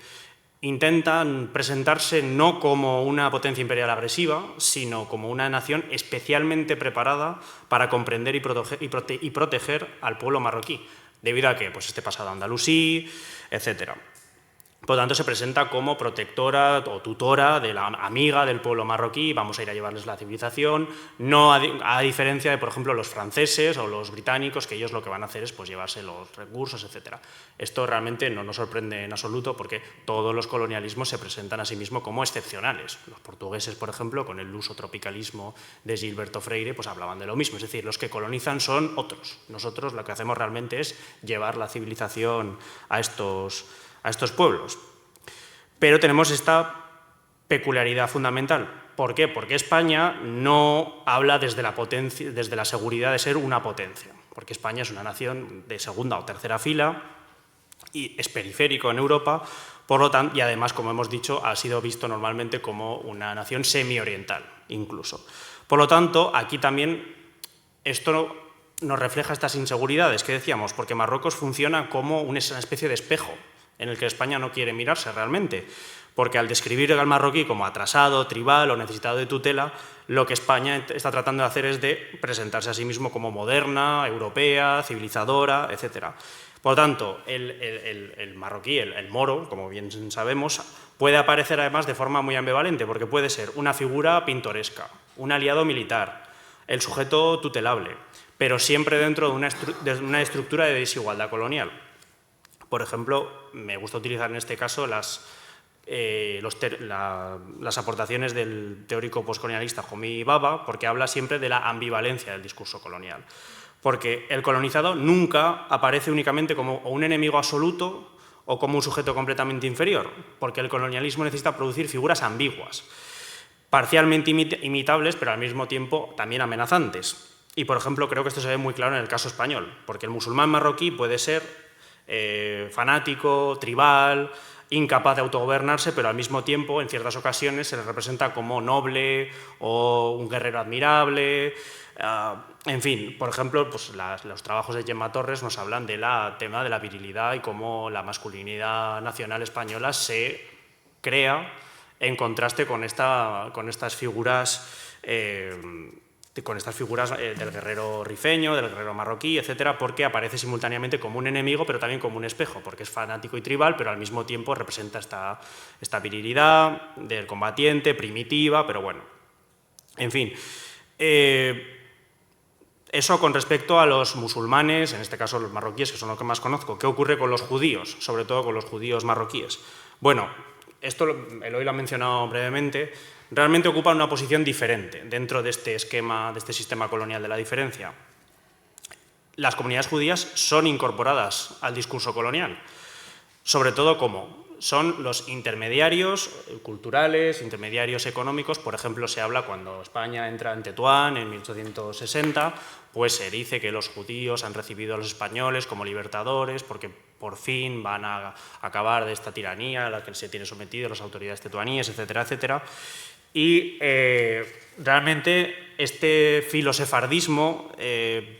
intentan presentarse no como una potencia imperial agresiva, sino como una nación especialmente preparada para comprender y proteger al pueblo marroquí, debido a que pues, este pasado andalusí, etc. Por lo tanto, se presenta como protectora o tutora de la amiga del pueblo marroquí, vamos a ir a llevarles la civilización, no a diferencia de, por ejemplo, los franceses o los británicos, que ellos lo que van a hacer es pues, llevarse los recursos, etc. Esto realmente no nos sorprende en absoluto porque todos los colonialismos se presentan a sí mismos como excepcionales. Los portugueses, por ejemplo, con el lusotropicalismo de Gilberto Freire, pues hablaban de lo mismo, es decir, los que colonizan son otros. Nosotros lo que hacemos realmente es llevar la civilización a estos pueblos. Pero tenemos esta peculiaridad fundamental. ¿Por qué? Porque España no habla desde la seguridad de ser una potencia, porque España es una nación de segunda o tercera fila y es periférico en Europa, por lo tanto, y además, como hemos dicho, ha sido visto normalmente como una nación semi-oriental, incluso. Por lo tanto, aquí también esto nos refleja estas inseguridades que decíamos, porque Marruecos funciona como una especie de espejo en el que España no quiere mirarse realmente, porque al describir al marroquí como atrasado, tribal o necesitado de tutela, lo que España está tratando de hacer es de presentarse a sí mismo como moderna, europea, civilizadora, etc. Por lo tanto, el marroquí, el moro, como bien sabemos, puede aparecer además de forma muy ambivalente, porque puede ser una figura pintoresca, un aliado militar, el sujeto tutelable, pero siempre dentro de una estructura de desigualdad colonial. Por ejemplo, me gusta utilizar en este caso las aportaciones del teórico postcolonialista Homi Bhabha, porque habla siempre de la ambivalencia del discurso colonial. Porque el colonizado nunca aparece únicamente como un enemigo absoluto o como un sujeto completamente inferior, porque el colonialismo necesita producir figuras ambiguas, parcialmente imitables, pero al mismo tiempo también amenazantes. Y, por ejemplo, creo que esto se ve muy claro en el caso español, porque el musulmán marroquí puede ser fanático, tribal, incapaz de autogobernarse, pero al mismo tiempo, en ciertas ocasiones, se le representa como noble o un guerrero admirable. En fin, por ejemplo, pues los trabajos de Gemma Torres nos hablan del tema de la virilidad y cómo la masculinidad nacional española se crea en contraste con estas figuras del guerrero rifeño, del guerrero marroquí, etcétera, porque aparece simultáneamente como un enemigo, pero también como un espejo, porque es fanático y tribal, pero al mismo tiempo representa esta virilidad del combatiente, primitiva, pero bueno. En fin, eso con respecto a los musulmanes, en este caso los marroquíes, que son los que más conozco. ¿Qué ocurre con los judíos, sobre todo con los judíos marroquíes? Bueno, esto Eloy lo ha mencionado brevemente, realmente ocupan una posición diferente dentro de este esquema, de este sistema colonial de la diferencia. Las comunidades judías son incorporadas al discurso colonial, sobre todo como son los intermediarios culturales, intermediarios económicos. Por ejemplo, se habla cuando España entra en Tetuán en 1860, pues se dice que los judíos han recibido a los españoles como libertadores porque por fin van a acabar de esta tiranía a la que se tienen sometidos las autoridades tetuaníes, etcétera, etcétera. Y realmente este filosefardismo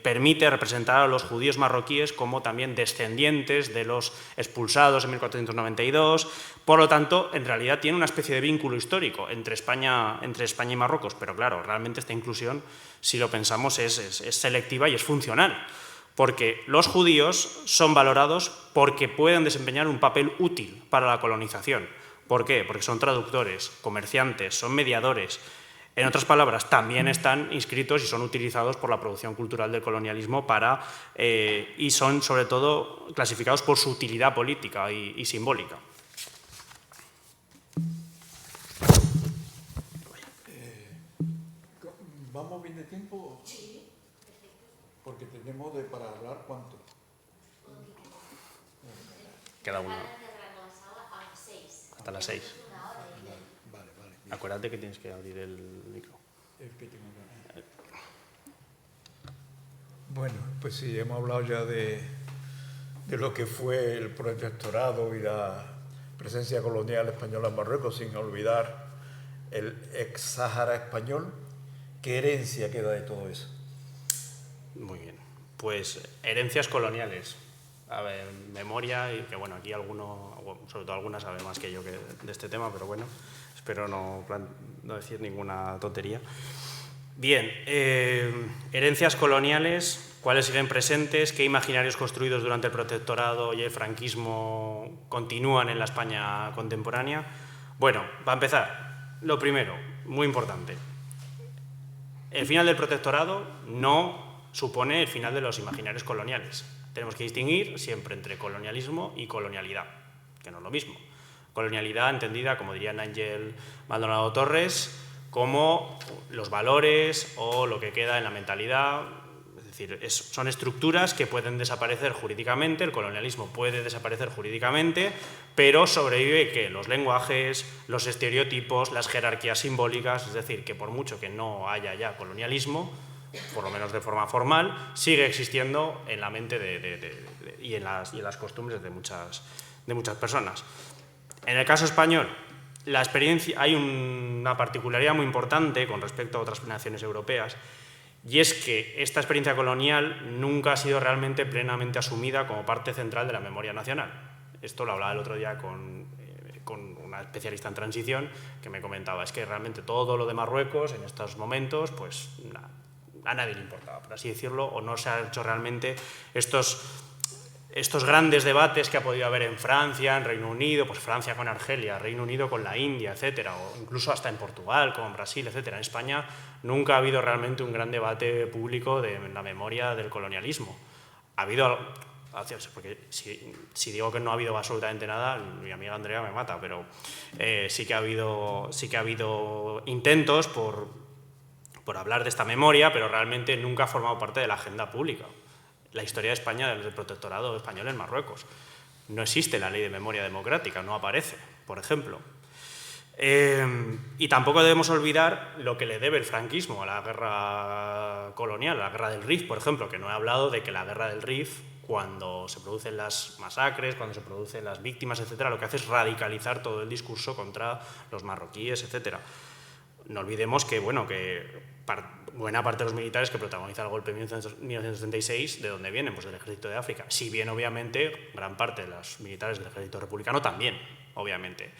permite representar a los judíos marroquíes como también descendientes de los expulsados en 1492. Por lo tanto, en realidad tiene una especie de vínculo histórico entre España y Marruecos, pero claro, realmente esta inclusión, si lo pensamos, es selectiva y es funcional, porque los judíos son valorados porque pueden desempeñar un papel útil para la colonización. ¿Por qué? Porque son traductores, comerciantes, son mediadores. En otras palabras, también están inscritos y son utilizados por la producción cultural del colonialismo y son, sobre todo, clasificados por su utilidad política y simbólica. ¿Vamos bien de tiempo? Sí. Porque tenemos para hablar ¿cuánto? Queda uno. Hasta las 6. Vale. Acuérdate que tienes que abrir el micro. Bueno, pues sí, hemos hablado ya de lo que fue el protectorado y la presencia colonial española en Marruecos, sin olvidar el ex-Sáhara español. ¿Qué herencia queda de todo eso? Muy bien. Pues herencias coloniales. A ver, memoria, y que bueno, aquí sobre todo alguna sabe más que yo de este tema, pero bueno, espero no decir ninguna tontería. Bien, herencias coloniales, ¿cuáles siguen presentes? ¿Qué imaginarios construidos durante el protectorado y el franquismo continúan en la España contemporánea? Bueno, para empezar, lo primero, muy importante, el final del protectorado no supone el final de los imaginarios coloniales. Tenemos que distinguir siempre entre colonialismo y colonialidad, que no es lo mismo. Colonialidad entendida, como diría Ángel Maldonado Torres, como los valores o lo que queda en la mentalidad. Es decir, son estructuras que pueden desaparecer jurídicamente, el colonialismo puede desaparecer jurídicamente, pero sobrevive que los lenguajes, los estereotipos, las jerarquías simbólicas, es decir, que por mucho que no haya ya colonialismo, por lo menos de forma formal, sigue existiendo en la mente y en las costumbres de muchas personas. En el caso español, hay una particularidad muy importante con respecto a otras naciones europeas, y es que esta experiencia colonial nunca ha sido realmente plenamente asumida como parte central de la memoria nacional. Esto lo hablaba el otro día con una especialista en transición que me comentaba, es que realmente todo lo de Marruecos en estos momentos, pues a nadie le importaba, por así decirlo, o no se han hecho realmente estos grandes debates que ha podido haber en Francia, en Reino Unido, pues Francia con Argelia, Reino Unido con la India, etcétera, o incluso hasta en Portugal, con Brasil, etcétera. En España nunca ha habido realmente un gran debate público de la memoria del colonialismo. Ha habido, porque si digo que no ha habido absolutamente nada, mi amiga Andrea me mata, pero sí que ha habido intentos por hablar de esta memoria, pero realmente nunca ha formado parte de la agenda pública. La historia de España del protectorado español en Marruecos. No existe la ley de memoria democrática, no aparece, por ejemplo. Y tampoco debemos olvidar lo que le debe el franquismo a la guerra colonial, a la guerra del Rif, por ejemplo, que no he hablado de que la guerra del Rif, cuando se producen las masacres, cuando se producen las víctimas, etcétera, lo que hace es radicalizar todo el discurso contra los marroquíes, etcétera. No olvidemos que, bueno, buena parte de los militares que protagonizan el golpe de 1936, ¿de dónde vienen? Pues del ejército de África. Si bien, obviamente, gran parte de los militares del ejército republicano también, obviamente.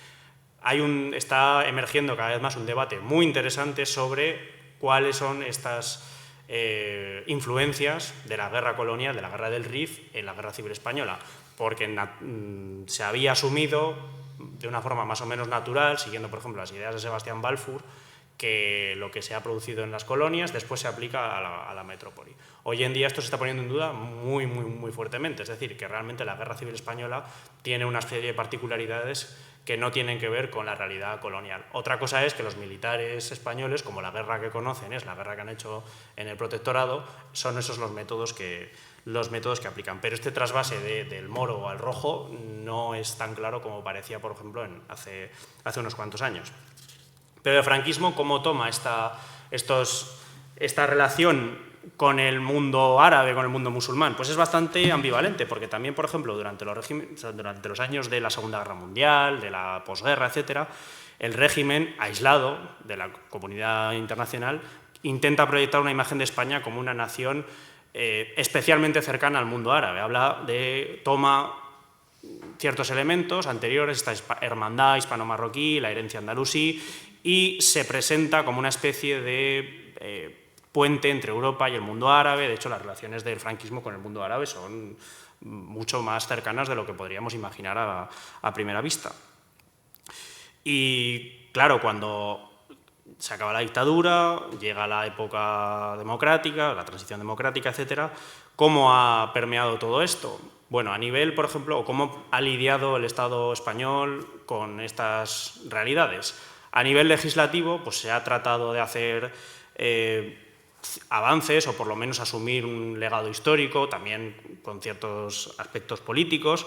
Está emergiendo cada vez más un debate muy interesante sobre cuáles son estas influencias de la guerra colonial, de la guerra del Rif, en la guerra civil española, porque se había asumido de una forma más o menos natural, siguiendo, por ejemplo, las ideas de Sebastián Balfour, que lo que se ha producido en las colonias después se aplica a la metrópoli. Hoy en día esto se está poniendo en duda muy, muy, muy fuertemente, es decir, que realmente la guerra civil española tiene una serie de particularidades que no tienen que ver con la realidad colonial. Otra cosa es que los militares españoles, como la guerra que conocen es la guerra que han hecho en el protectorado, son esos los métodos que aplican. Pero este trasvase del moro al rojo no es tan claro como parecía, por ejemplo, hace unos cuantos años. Pero el franquismo, ¿cómo toma esta relación con el mundo árabe, con el mundo musulmán? Pues es bastante ambivalente, porque también, por ejemplo, durante los años de la Segunda Guerra Mundial, de la posguerra, etcétera, el régimen, aislado de la comunidad internacional, intenta proyectar una imagen de España como una nación especialmente cercana al mundo árabe. Toma ciertos elementos anteriores, esta hermandad hispano-marroquí, la herencia andalusí, y se presenta como una especie de puente entre Europa y el mundo árabe. De hecho, las relaciones del franquismo con el mundo árabe son mucho más cercanas de lo que podríamos imaginar a primera vista. Y claro, cuando se acaba la dictadura, llega la época democrática, la transición democrática, etcétera, ¿cómo ha permeado todo esto? Bueno, a nivel, por ejemplo, ¿cómo ha lidiado el Estado español con estas realidades? A nivel legislativo, pues se ha tratado de hacer avances o por lo menos asumir un legado histórico, también con ciertos aspectos políticos,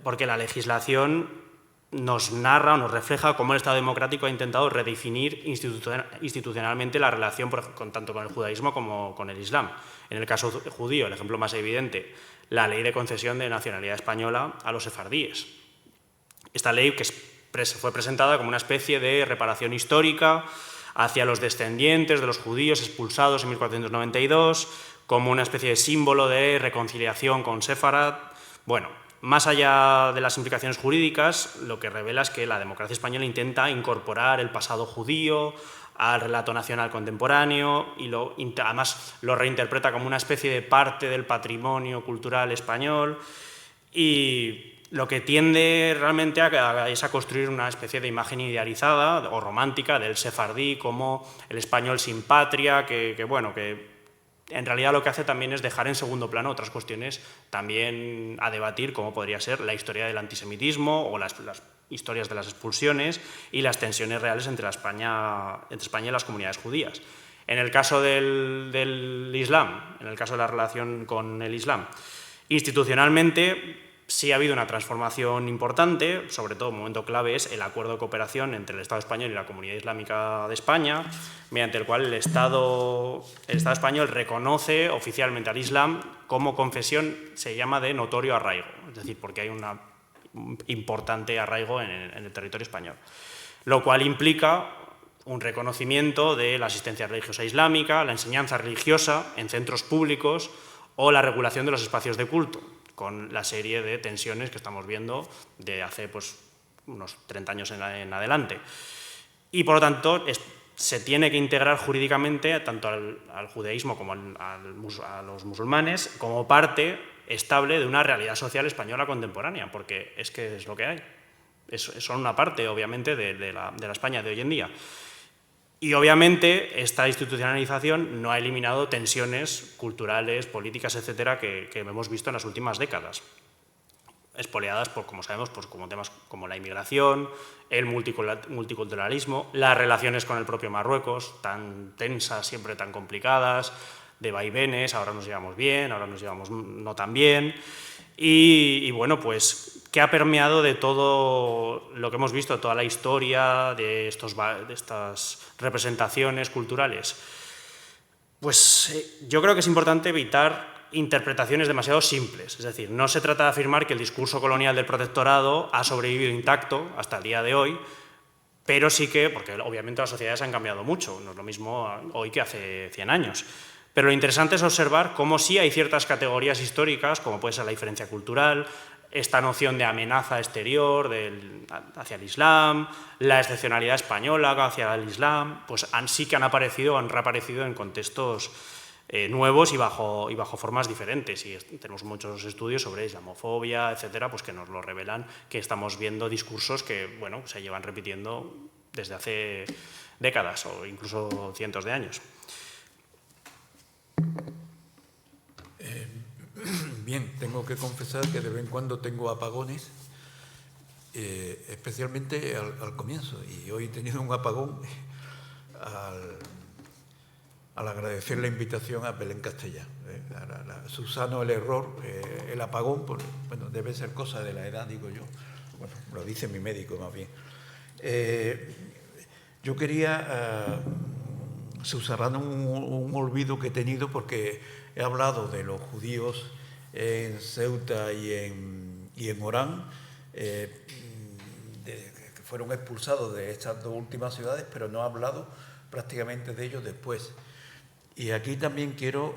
porque la legislación nos narra o nos refleja cómo el Estado democrático ha intentado redefinir institucionalmente la relación tanto con el judaísmo como con el islam. En el caso judío, el ejemplo más evidente, la ley de concesión de nacionalidad española a los sefardíes. Esta ley que fue presentada como una especie de reparación histórica hacia los descendientes de los judíos expulsados en 1492, como una especie de símbolo de reconciliación con Sefarad. Bueno, más allá de las implicaciones jurídicas, lo que revela es que la democracia española intenta incorporar el pasado judío al relato nacional contemporáneo y además lo reinterpreta como una especie de parte del patrimonio cultural español, y lo que tiende realmente es a construir una especie de imagen idealizada o romántica del sefardí como el español sin patria, que en realidad lo que hace también es dejar en segundo plano otras cuestiones también a debatir, como podría ser la historia del antisemitismo o las historias de las expulsiones y las tensiones reales entre España y las comunidades judías. En el caso del Islam, en el caso de la relación con el Islam, institucionalmente sí ha habido una transformación importante, sobre todo un momento clave es el acuerdo de cooperación entre el Estado español y la Comunidad Islámica de España, mediante el cual el Estado español reconoce oficialmente al Islam como confesión, se llama de notorio arraigo, es decir, porque hay un importante arraigo en el territorio español, lo cual implica un reconocimiento de la asistencia religiosa islámica, la enseñanza religiosa en centros públicos o la regulación de los espacios de culto, con la serie de tensiones que estamos viendo de hace unos 30 años en adelante. Y, por lo tanto, se tiene que integrar jurídicamente tanto al judaísmo como a los musulmanes como parte estable de una realidad social española contemporánea, porque es que es lo que hay. Son una parte, obviamente, de la España de hoy en día. Y, obviamente, esta institucionalización no ha eliminado tensiones culturales, políticas, etcétera, que hemos visto en las últimas décadas, espoleadas por, como sabemos, como temas como la inmigración, el multiculturalismo, las relaciones con el propio Marruecos, tan tensas, siempre tan complicadas, de vaivenes, ahora nos llevamos bien, ahora nos llevamos no tan bien, y bueno, pues que ha permeado de todo lo que hemos visto, toda la historia de estas representaciones culturales. Pues yo creo que es importante evitar interpretaciones demasiado simples. Es decir, no se trata de afirmar que el discurso colonial del protectorado ha sobrevivido intacto hasta el día de hoy, pero sí que, porque obviamente las sociedades han cambiado mucho, no es lo mismo hoy que hace 100 años. Pero lo interesante es observar cómo sí hay ciertas categorías históricas, como puede ser la diferencia cultural, esta noción de amenaza exterior hacia el Islam, la excepcionalidad española hacia el Islam, pues sí que han reaparecido en contextos nuevos y bajo formas diferentes. Y tenemos muchos estudios sobre islamofobia, etcétera, pues que nos lo revelan, que estamos viendo discursos que, bueno, se llevan repitiendo desde hace décadas o incluso cientos de años. Bien, tengo que confesar que de vez en cuando tengo apagones, especialmente al comienzo, y hoy he tenido un apagón al agradecer la invitación a Belén Castellá. Subsano el error, el apagón, bueno, debe ser cosa de la edad, digo yo. Bueno, lo dice mi médico más bien. Yo quería subsanar un olvido que he tenido, porque he hablado de los judíos en Ceuta y en Orán, que fueron expulsados de estas dos últimas ciudades, pero no he hablado prácticamente de ellos después. Y aquí también quiero,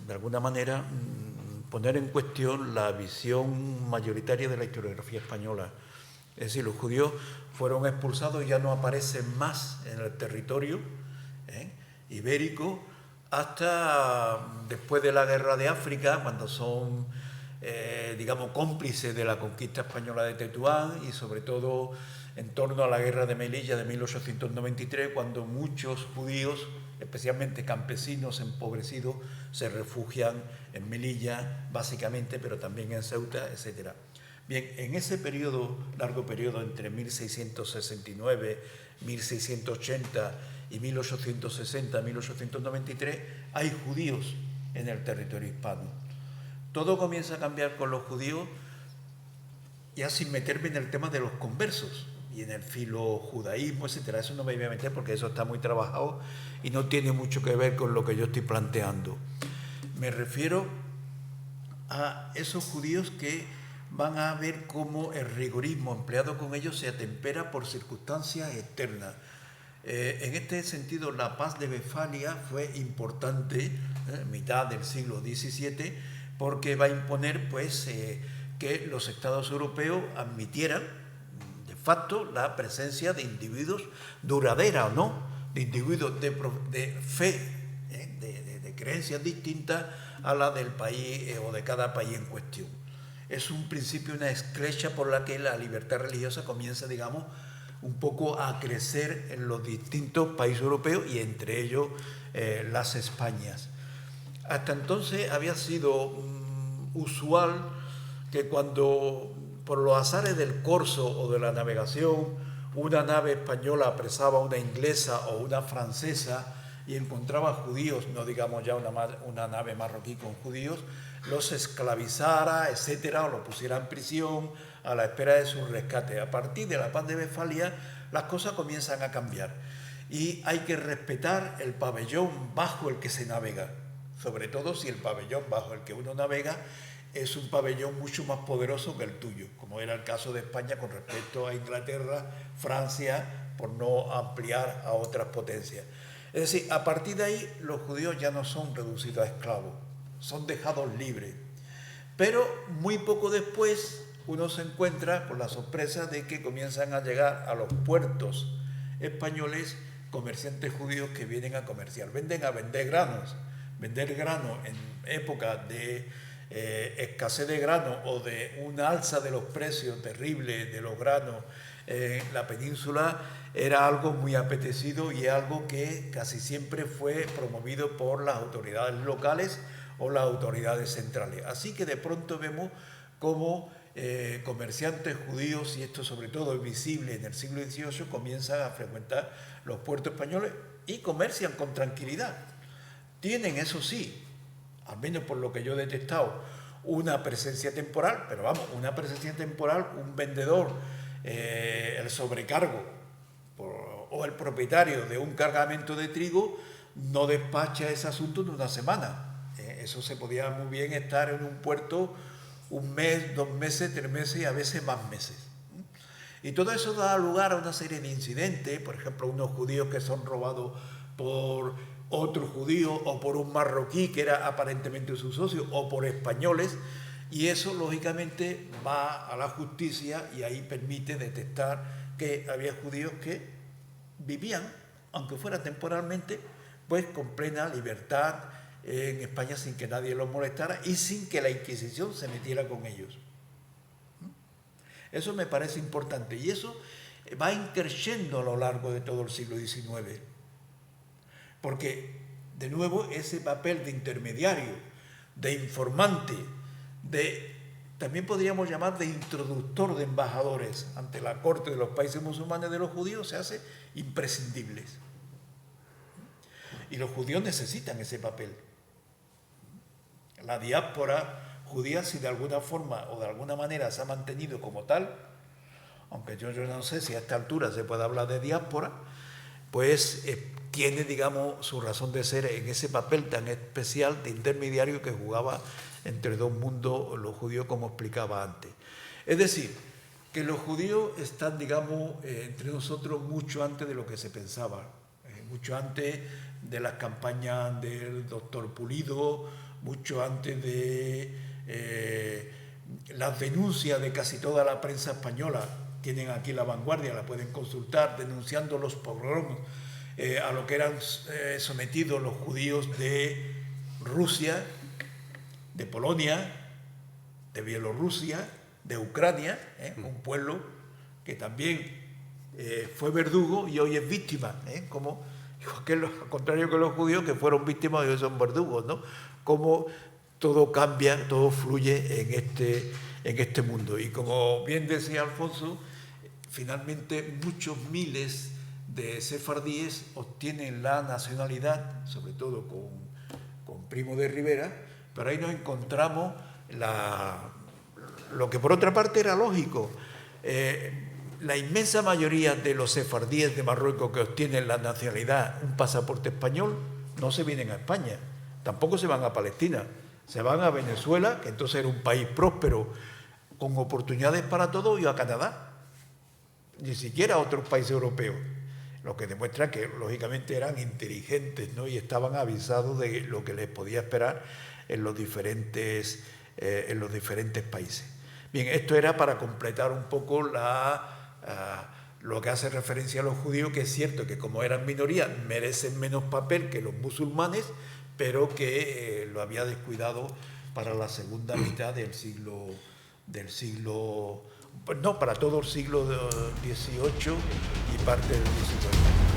de alguna manera, poner en cuestión la visión mayoritaria de la historiografía española. Es decir, los judíos fueron expulsados y ya no aparecen más en el territorio ibérico hasta después de la Guerra de África, cuando son, digamos, cómplices de la conquista española de Tetuán, y sobre todo en torno a la Guerra de Melilla de 1893, cuando muchos judíos, especialmente campesinos empobrecidos, se refugian en Melilla, básicamente, pero también en Ceuta, etc. Bien, en ese largo periodo entre 1669, 1680 y 1860, 1893, hay judíos en el territorio hispano. Todo comienza a cambiar con los judíos, ya sin meterme en el tema de los conversos y en el filojudaísmo, etcétera. Eso no me voy a meter porque eso está muy trabajado y no tiene mucho que ver con lo que yo estoy planteando. Me refiero a esos judíos que van a ver cómo el rigorismo empleado con ellos se atempera por circunstancias externas. En este sentido, la paz de Westfalia fue importante, mitad del siglo XVII, porque va a imponer pues, que los estados europeos admitieran de facto la presencia de individuos duradera o no, de individuos de fe, de creencias distintas a la del país o de cada país en cuestión. Es un principio, una esclecha por la que la libertad religiosa comienza, digamos, un poco a crecer en los distintos países europeos y entre ellos las Españas. Hasta entonces había sido usual que cuando por los azares del corso o de la navegación una nave española apresaba a una inglesa o una francesa y encontraba judíos, no digamos ya una nave marroquí con judíos, los esclavizara, etcétera, o los pusiera en prisión a la espera de su rescate. A partir de la paz de Westfalia, las cosas comienzan a cambiar y hay que respetar el pabellón bajo el que se navega, sobre todo si el pabellón bajo el que uno navega es un pabellón mucho más poderoso que el tuyo, como era el caso de España con respecto a Inglaterra, Francia, por no ampliar a otras potencias. Es decir, a partir de ahí los judíos ya no son reducidos a esclavos, son dejados libres. Pero muy poco después uno se encuentra con la sorpresa de que comienzan a llegar a los puertos españoles comerciantes judíos que vienen a comerciar. Vender granos en época de escasez de grano o de una alza de los precios terrible de los granos en la península era algo muy apetecido y algo que casi siempre fue promovido por las autoridades locales o las autoridades centrales. Así que de pronto vemos cómo comerciantes judíos, y esto sobre todo es visible en el siglo XVIII, comienzan a frecuentar los puertos españoles y comercian con tranquilidad. Tienen, eso sí, al menos por lo que yo he detectado, una presencia temporal, pero vamos, una presencia temporal, un vendedor, el sobrecargo o el propietario de un cargamento de trigo no despacha ese asunto en una semana. Eso se podía muy bien estar en un puerto un mes, 2 meses, 3 meses y a veces más meses. Y todo eso da lugar a una serie de incidentes, por ejemplo, unos judíos que son robados por otro judío o por un marroquí que era aparentemente su socio o por españoles, y eso lógicamente va a la justicia y ahí permite detectar que había judíos que vivían, aunque fuera temporalmente, pues con plena libertad en España sin que nadie los molestara y sin que la Inquisición se metiera con ellos. Eso me parece importante y eso va increciendo a lo largo de todo el siglo XIX. Porque, de nuevo, ese papel de intermediario, de informante, también podríamos llamar de introductor de embajadores ante la corte de los países musulmanes de los judíos, se hace imprescindible. Y los judíos necesitan ese papel. La diáspora judía, si de alguna forma o de alguna manera se ha mantenido como tal, aunque yo no sé si a esta altura se puede hablar de diáspora, pues tiene, digamos, su razón de ser en ese papel tan especial de intermediario que jugaba entre dos mundos los judíos, como explicaba antes. Es decir, que los judíos están, digamos, entre nosotros mucho antes de lo que se pensaba, mucho antes de las campañas del doctor Pulido, mucho antes de las denuncias de casi toda la prensa española. Tienen aquí La Vanguardia, la pueden consultar, denunciando los pogroms a lo que eran sometidos los judíos de Rusia, de Polonia, de Bielorrusia, de Ucrania, un pueblo que también fue verdugo y hoy es víctima, como al contrario que los judíos que fueron víctimas y hoy son verdugos, ¿no? Como todo cambia, todo fluye en este mundo. Y como bien decía Alfonso, finalmente muchos miles de sefardíes obtienen la nacionalidad, sobre todo con Primo de Rivera, pero ahí nos encontramos lo que por otra parte era lógico. La inmensa mayoría de los sefardíes de Marruecos que obtienen la nacionalidad, un pasaporte español, no se vienen a España, tampoco se van a Palestina, se van a Venezuela, que entonces era un país próspero, con oportunidades para todos, y a Canadá, ni siquiera a otros países europeos, lo que demuestra que lógicamente eran inteligentes, ¿no? Y estaban avisados de lo que les podía esperar en los diferentes países. Bien, esto era para completar un poco lo que hace referencia a los judíos, que es cierto que como eran minoría merecen menos papel que los musulmanes, pero que lo había descuidado para la segunda mitad del siglo, pues no, para todo el siglo XVIII y parte del XIX.